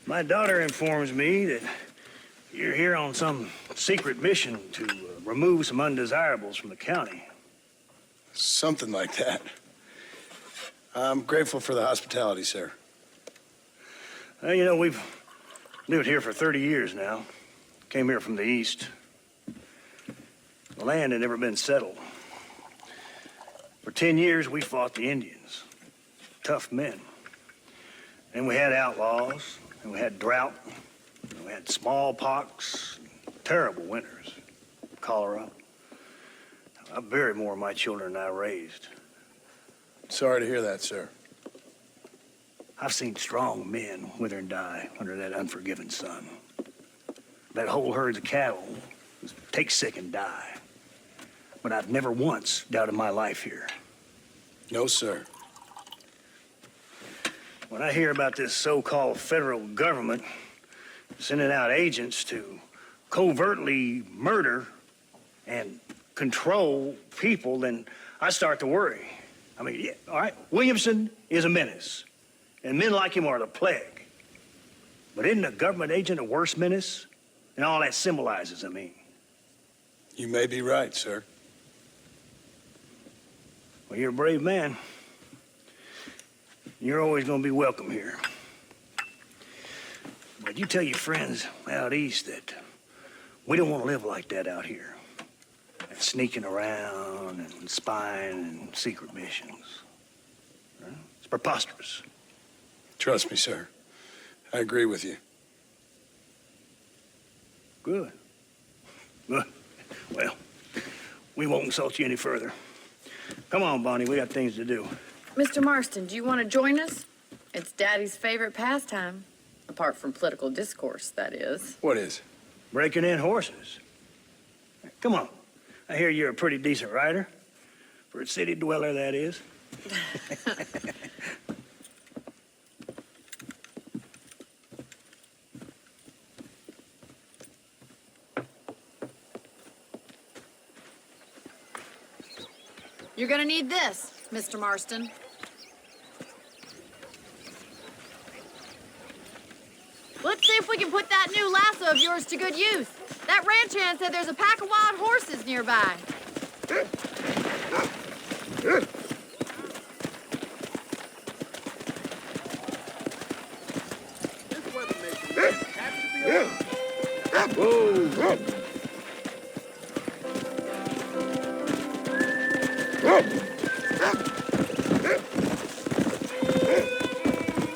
my daughter informs me that you're here on some secret mission to remove some undesirables from the county. Something like that. I'm grateful for the hospitality, sir. Well, you know, we've lived here for 30 years now. Came here from the east. The land had never been settled. For 10 years, we fought the Indians. Tough men. And we had outlaws, and we had drought, and we had smallpox, terrible winters, cholera. I buried more of my children than I raised. Sorry to hear that, sir. I've seen strong men wither and die under that unforgiving sun. That whole herds of cattle take sick and die. But I've never once doubted my life here. No, sir. When I hear about this so-called federal government sending out agents to covertly murder and control people, then I start to worry. I mean, yeah, all right, Williamson is a menace, and men like him are the plague. But isn't a government agent a worse menace? And all that symbolizes, I mean. You may be right, sir. Well, you're a brave man. You're always going to be welcome here. But you tell your friends out east that we don't want to live like that out here. And sneaking around and spying and secret missions. Right? It's preposterous. Trust me, sir. I agree with you. Good. Good. Well, we won't insult you any further. Come on, Bonnie, we got things to do. Mr. Marston, do you want to join us? It's Daddy's favorite pastime. Apart from political discourse, that is. What is? Breaking in horses. Come on. I hear you're a pretty decent rider. For a city dweller, that is. You're gonna need this, Mr. Marston. Let's see if we can put that new lasso of yours to good use. That ranch hand said there's a pack of wild horses nearby. Whoa!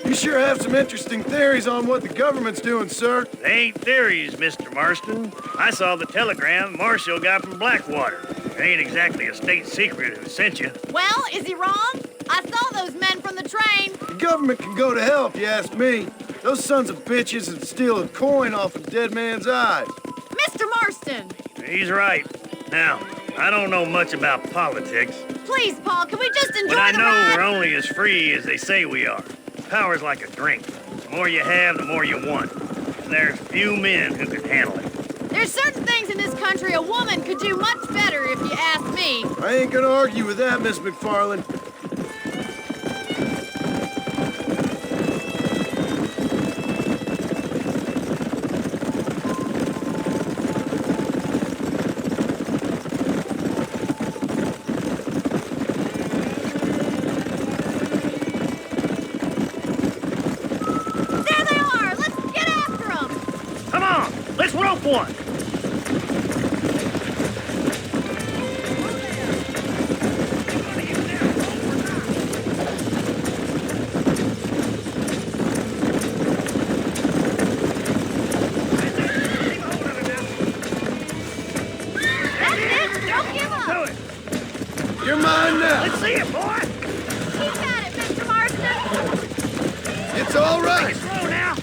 You sure have some interesting theories on what the government's doing, sir. They ain't theories, Mr. Marston. I saw the telegram Marshall got from Blackwater. It ain't exactly a state secret who sent you. Well, is he wrong? I saw those men from the train. The government can go to hell if you ask me. Those sons of bitches would steal a coin off a dead man's eyes. Mr. Marston! He's right. Now, I don't know much about politics. Please, Paul, can we just enjoy But I the know ride? we're only as free as they say we are. Power's like a drink. The more you have, the more you want. And there's few men who can handle it. There's certain things in this country a woman could do much better if you ask me. I ain't gonna argue with that, Miss McFarland. There they are! Let's get after them! Come on, let's rope one. That's it! Don't give up! Do it. You're mine now. Let's see it, boy. Keep at it, Mr. Marston! It's all right. Slow now.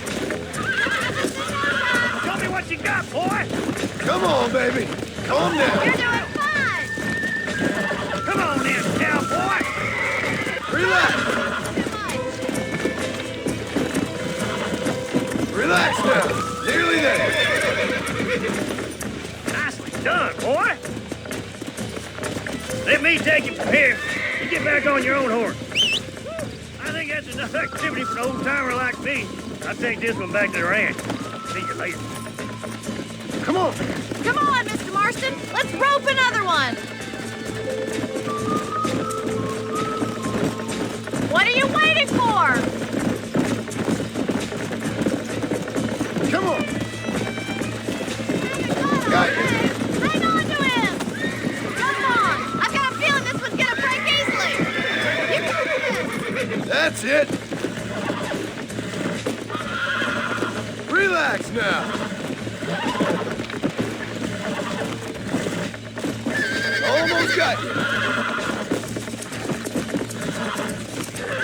Show me what you got, boy. Come on, baby. Calm down. You're doing fine! Come on in, cowboy. Relax. Too much. Relax now. Nearly there. Nicely done, boy. Let me take you from here. You get back on your own horse. I think that's enough activity for an old-timer like me. I'll take this one back to the ranch. See you later. Come on. Come on, Mr. Marston. Let's rope another one. What are you waiting for? Come on. Got you. Hang on to him. Come on. I've got a feeling this one's gonna break easily. You got this. That's it. Relax now. Almost got you.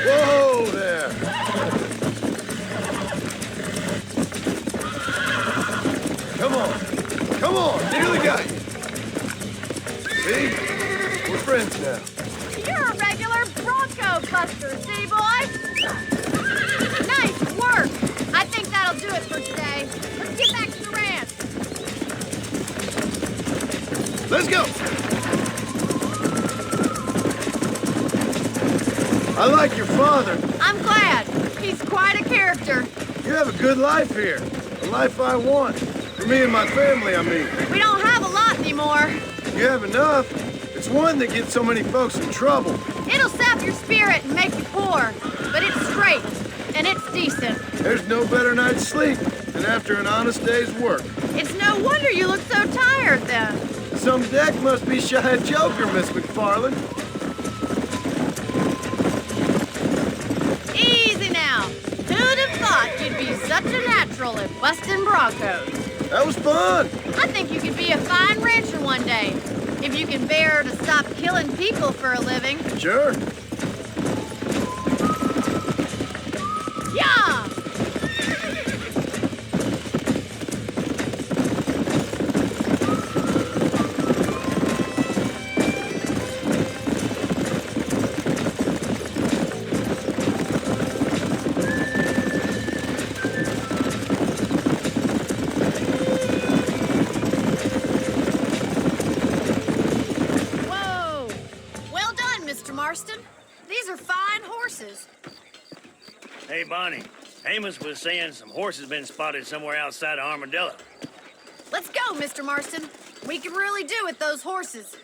Whoa there. Come on. Come on. Nearly got you. See? We're friends now. You're a regular Bronco buster, city boy. Nice work. I think that'll do it for today. Let's get back to the ranch. Let's go. I like your father. I'm glad. He's quite a character. You have a good life here. A life I want. For me and my family, I mean. We don't have a lot anymore. You have enough. It's one that gets so many folks in trouble. It'll sap your spirit and make you poor. But it's straight. And it's decent. There's no better night's sleep than after an honest day's work. It's no wonder you look so tired then. Some deck must be shy of Joker, Miss McFarland. Easy now. Who'd have thought you'd be such a natural at busting Broncos? That was fun. I think you could be a fine rancher one day. If you can bear to stop killing people for a living. Sure. Yeah! Whoa! Well done, Mr. Marston. These are fine horses. Hey, Bonnie. Amos was saying some horses been spotted somewhere outside of Armadillo. Let's go, Mr. Marston. We can really do with those horses.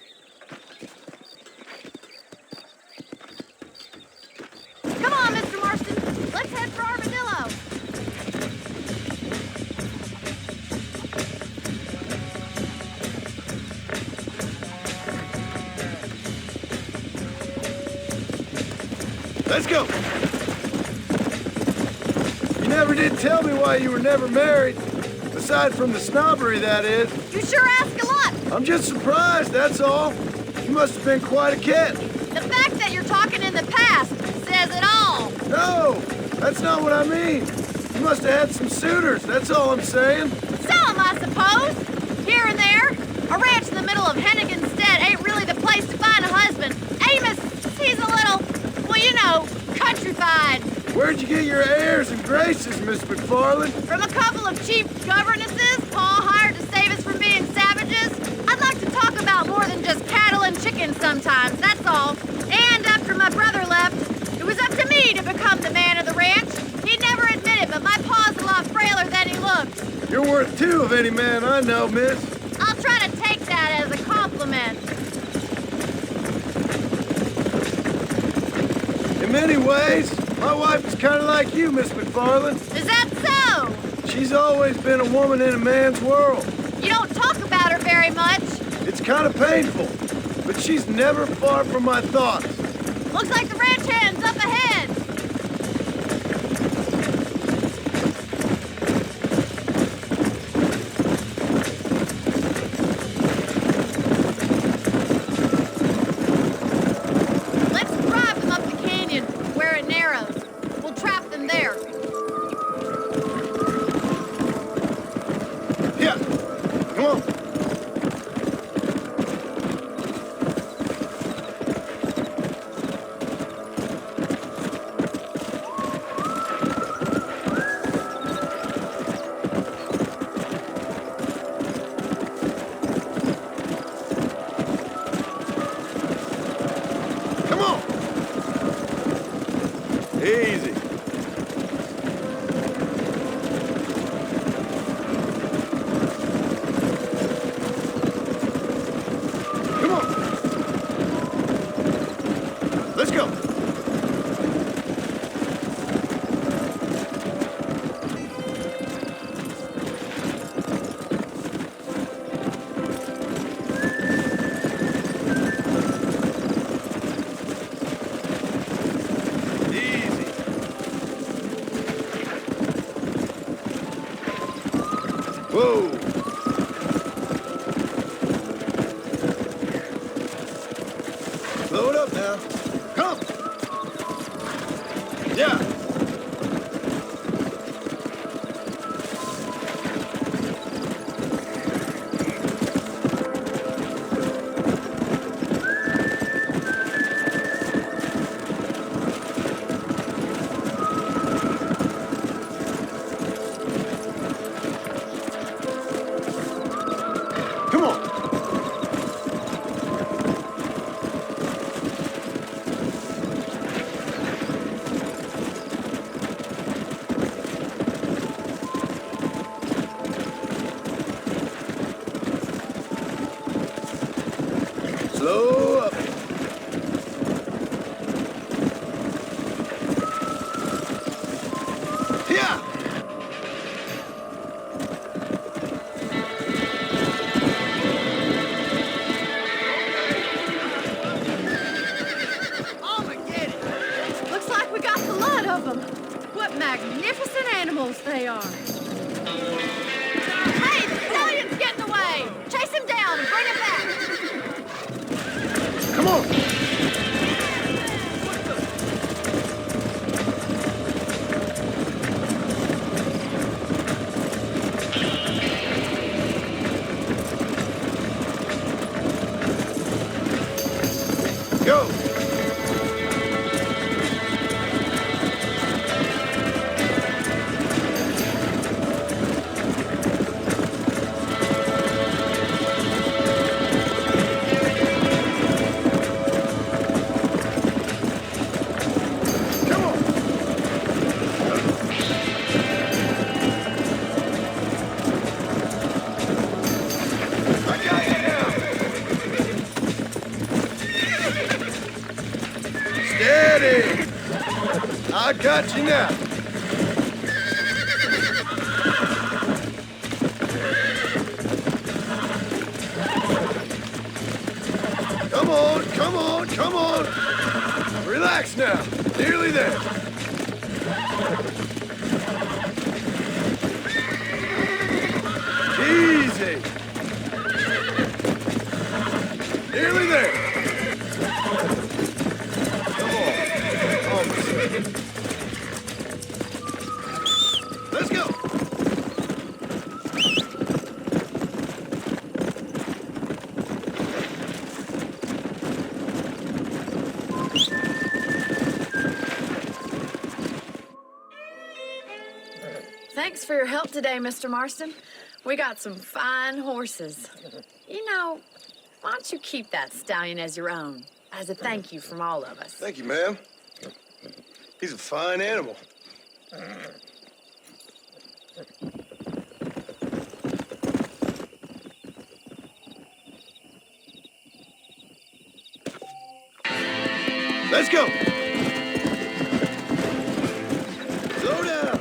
Come on, Mr. Marston. Let's head for Armadillo. Let's go. You never did tell me why you were never married. Aside from the snobbery, that is. You sure ask a lot. I'm just surprised, that's all. You must have been quite a catch. The fact that you're talking in the past says it all. No, that's not what I mean. You must have had some suitors, that's all I'm saying. Some, I suppose. Here and there. A ranch in the middle of Hennigan's Stead ain't really the place to find a husband. Amos, he's a little, well, you know, countrified. Where'd you get your airs and graces, Miss McFarland? From a couple of cheap governesses Paul hired to save us from being savages. I'd like to talk about more than just cattle and chickens sometimes, that's all. And after my brother left, it was up to me to become the man of the ranch. He'd never admit it, but my paw's a lot frailer than he looks. You're worth two of any man I know, miss. I'll try to take that as a compliment. In many ways, my wife is kind of like you, Miss McFarland. Is that so? She's always been a woman in a man's world. You don't talk about her very much. It's kind of painful, but she's never far from my thoughts. Looks like the ranch hand's up ahead. Let's drive them up the canyon where it narrows. We'll trap them there. Yeah, come on. Whoa! Slow it up now. Come! Yeah! Come on! Slow up. Yeah! Looks like we got the lot of them. What magnificent animals they are. Hey, the stallion's getting away. Chase him down and bring him back. Come on! Go! Come on! I got you now! Steady! I got you now! Come on, come on, come on! Relax now. Nearly there. Easy. Nearly there. Come on. Almost. Let's go. Thanks for your help today, Mr. Marston. We got some fine horses. You know, why don't you keep that stallion as your own, as a thank you from all of us? Thank you, ma'am. He's a fine animal. Let's go. Slow down.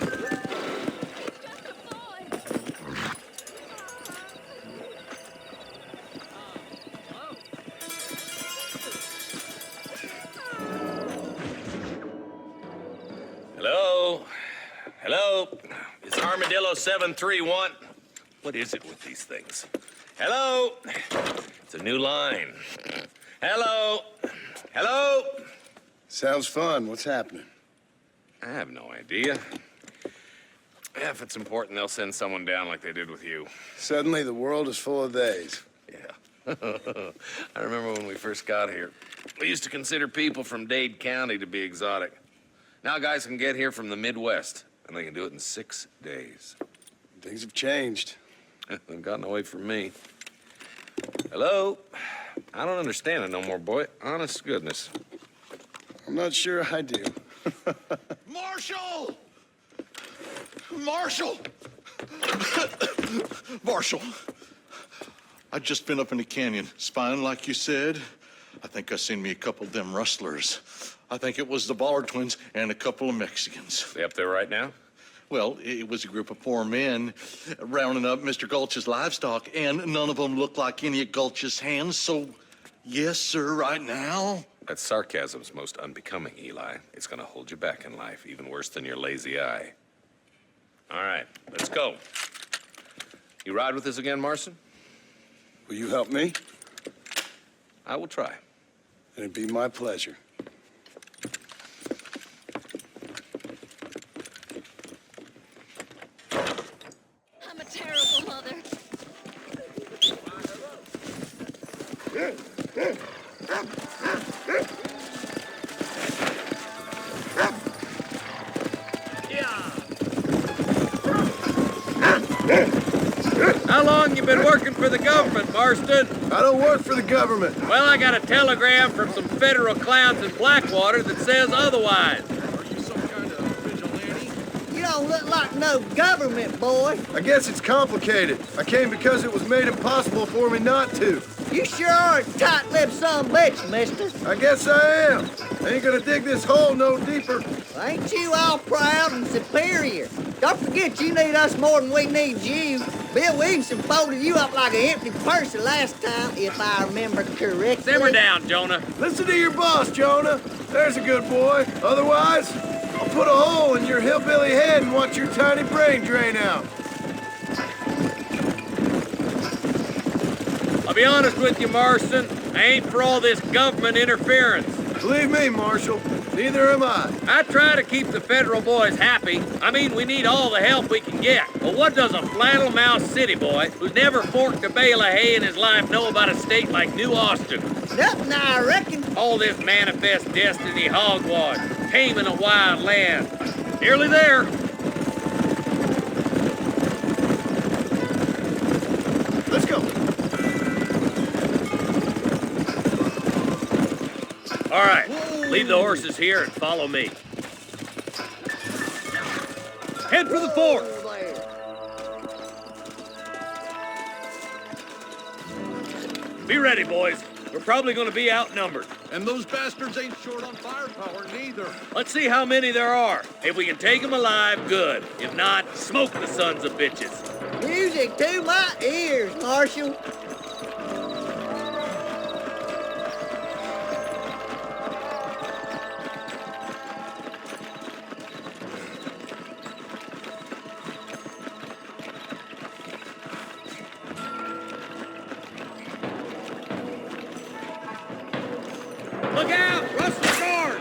Hello? Hello? It's Armadillo 731. What is it with these things? Hello? It's a new line. Hello? Hello? Sounds fun. What's happening? I have no idea. Yeah, if it's important, they'll send someone down like they did with you. Suddenly, the world is full of theys. Yeah. I remember when we first got here. We used to consider people from Dade County to be exotic. Now guys can get here from the Midwest, and they can do it in 6 days. Things have changed. They've gotten away from me. Hello? I don't understand it no more, boy. Honest to goodness. I'm not sure I do. Marshal! Marshal! Marshal! I just been up in the canyon, spying like you said. I think I seen me a couple of them rustlers. I think it was the Ballard twins and a couple of Mexicans. They up there right now? Well, it was a group of 4 men rounding up Mr. Gulch's livestock, and none of them looked like any of Gulch's hands, so yes, sir, right now. That sarcasm's most unbecoming, Eli. It's gonna hold you back in life, even worse than your lazy eye. All right, let's go. You ride with us again, Marston? Will you help me? I will try. And it'd be my pleasure. I'm a terrible mother. How long you been working for the government, Marston? I don't work for the government. Well, I got a telegram from some federal clowns in Blackwater that says otherwise. You don't look like no government, boy. I guess it's complicated. I came because it was made impossible for me not to. You sure are a tight-lipped son of a bitch, mister. I guess I am. I ain't gonna dig this hole no deeper. Ain't you all proud and superior? Don't forget you need us more than we need you. Bill Williamson folded you up like an empty purse the last time, if I remember correctly. Simmer down, Jonah. Listen to your boss, Jonah. There's a good boy. Otherwise, I'll put a hole in your hillbilly head and watch your tiny brain drain out. I'll be honest with you, Marston. I ain't for all this government interference. Believe me, Marshal, neither am I. I try to keep the federal boys happy. I mean, we need all the help we can get. But what does a flannel-mouthed city boy who's never forked a bale of hay in his life know about a state like New Austin? Nothing, I reckon. All this manifest destiny hogwash, taming a wild land. Nearly there. Let's go. All right, leave the horses here and follow me. Head for the fort. Be ready, boys. We're probably going to be outnumbered. And those bastards ain't short on firepower, neither. Let's see how many there are. If we can take them alive, good. If not, smoke the sons of bitches. Music to my ears, Marshal. Look out! Russell guard!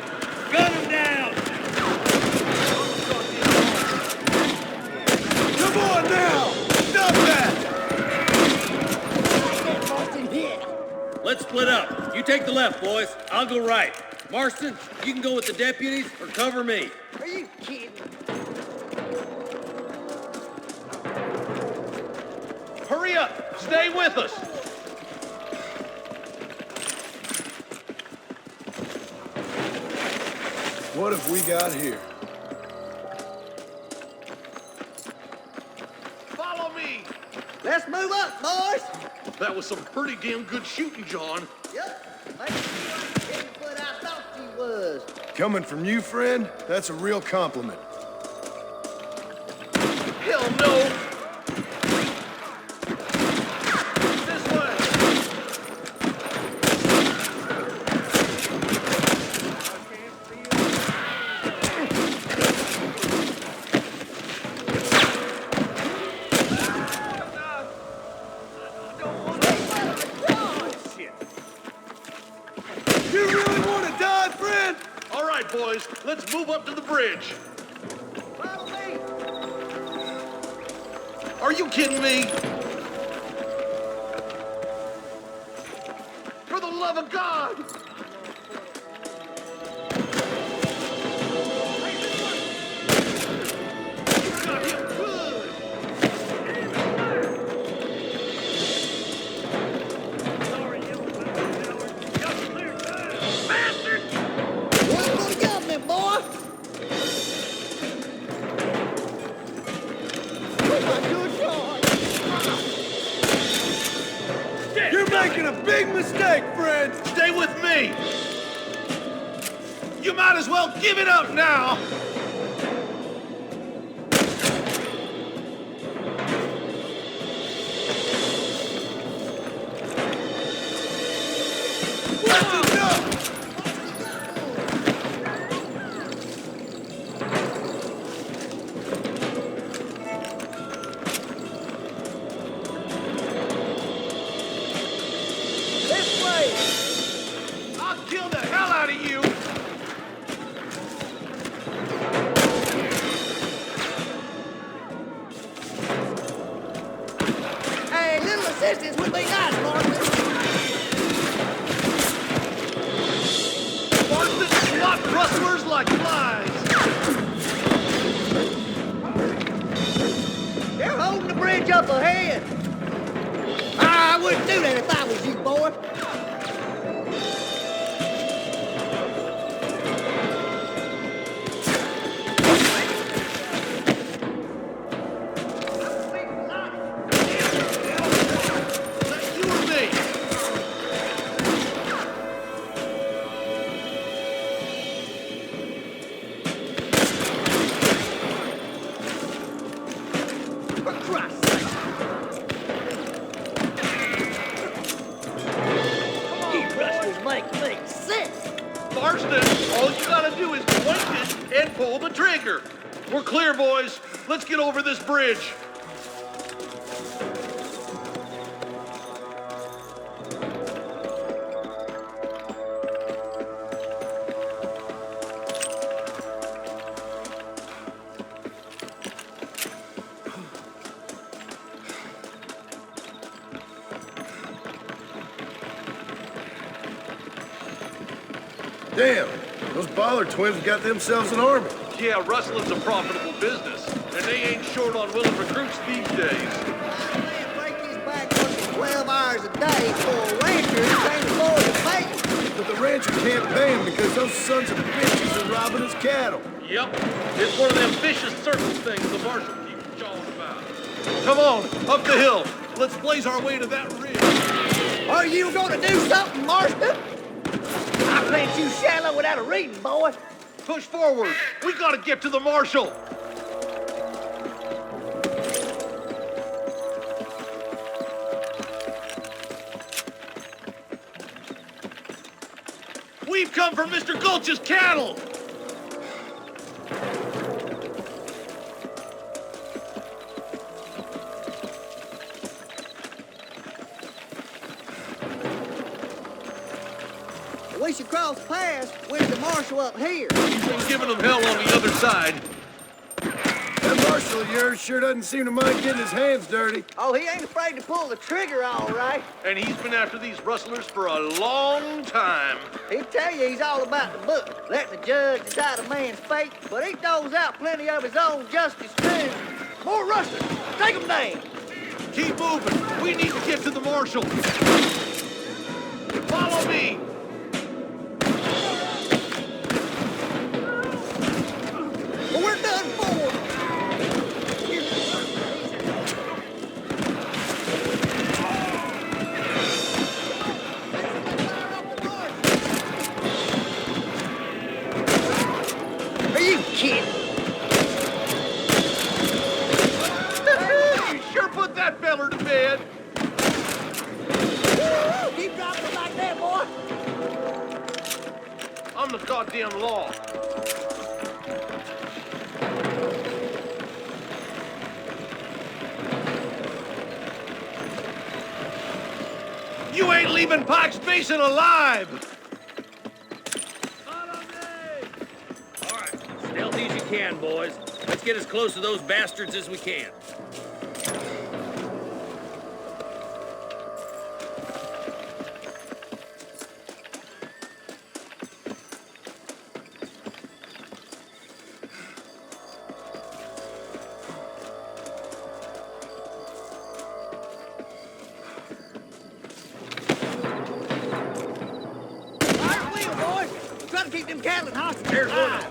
Gun him down! Come on now! Stop that! Let's split up. You take the left, boys. I'll go right. Marston, you can go with the deputies or cover me. Are you kidding? Hurry up! Stay with us! What have we got here? Follow me! Let's move up, boys. That was some pretty damn good shooting, John. Yep. Make sure I'm 10 foot I thought you was. Coming from you, friend, that's a real compliment. Hell no! This way! You really want to die, friend? All right, boys, let's move up to the bridge. Follow me. Are you kidding me? For the love of God! Got him good! Bastard! One for the government, boy. You're making a big mistake, friend! Stay with me! You might as well give it up now! That's enough! distance would be nice, Marston. Marston, swat rustlers like flies. They're holding the bridge up ahead. I wouldn't do that if I was you, boy. We're clear, boys. Let's get over this bridge. Damn, those Baller twins got themselves an army. Yeah, rustling's a profitable business, and they ain't short on willing recruits these days. Break his back working 12 hours a day for a rancher who can't afford to pay him. But the rancher can't pay him because those sons of bitches are robbing his cattle. Yep, it's one of them vicious circle things the marshal keeps jawing about. Come on, up the hill. Let's blaze our way to that ridge. Are you gonna do something, Marston? I plant you shallow without a reading, boy. Push forward. We gotta get to the marshal. We've come for Mr. Gulch's cattle. We should cross paths with the marshal up here. He's been giving them hell on the other side. That marshal of yours sure doesn't seem to mind getting his hands dirty. Oh, he ain't afraid to pull the trigger, all right. And he's been after these rustlers for a long time. He'd tell you he's all about the book, letting the judge decide a man's fate, but he doles out plenty of his own justice, too. More rustlers. Take them down. Keep moving. We need to get to the marshal. Follow me. We're done for. Are you kidding? You sure put that feller to bed. Keep dropping it like that, boy. I'm the goddamn law. You ain't leaving Pike's Basin alive! All right, stealthy as you can, boys. Let's get as close to those bastards as we can. Keep them cattle in hostage. Here's one.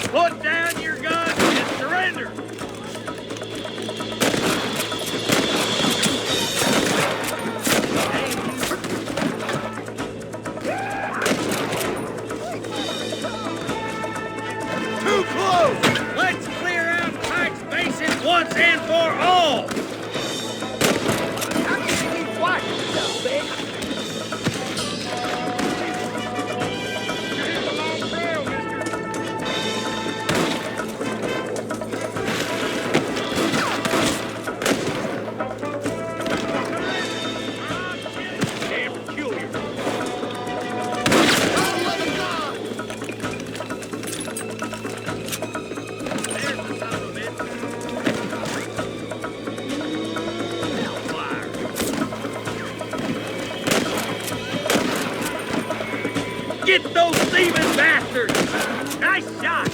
Put down your guns and surrender. Too close! Let's clear out Pike's Basin once and for all. How can you keep quiet, yourself, bitch? thieving bastard! Nice shot!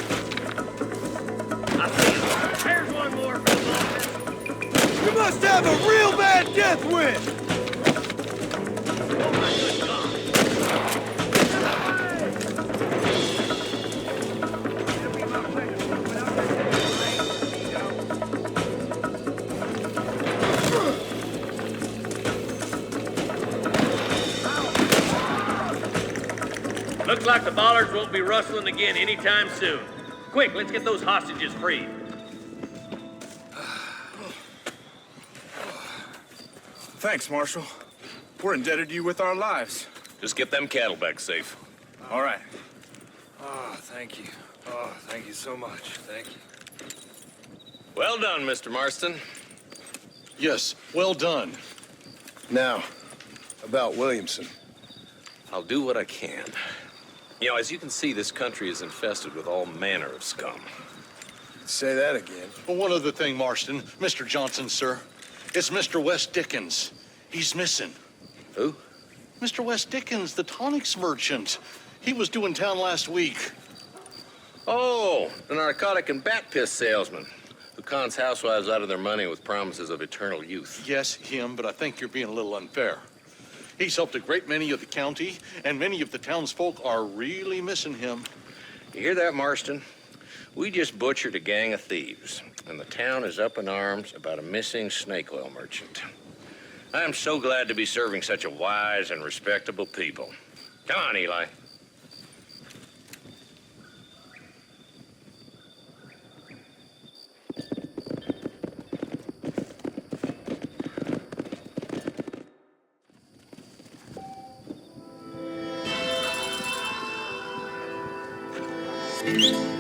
I see him. There's one more for the boss. You must have a real bad death wish! Oh my good God! Looks like the bollards won't be rustling again anytime soon. Quick, let's get those hostages freed. Thanks, Marshal. We're indebted to you with our lives. Just get them cattle back safe. All right. Oh, thank you. Oh, thank you so much. Thank you. Well done, Mr. Marston. Yes, well done. Now, about Williamson. I'll do what I can. You know, as you can see, this country is infested with all manner of scum. Say that again. Well, one other thing, Marston. Mr. Johnson, sir. It's Mr. West Dickens. He's missing. Who? Mr. West Dickens, the tonics merchant. He was due in town last week. Oh, the narcotic and bat piss salesman who cons housewives out of their money with promises of eternal youth. Yes, him, but I think you're being a little unfair. He's helped a great many of the county, and many of the townsfolk are really missing him. You hear that, Marston? We just butchered a gang of thieves, and the town is up in arms about a missing snake oil merchant. I am so glad to be serving such a wise and respectable people. Come on, Eli. Thank you.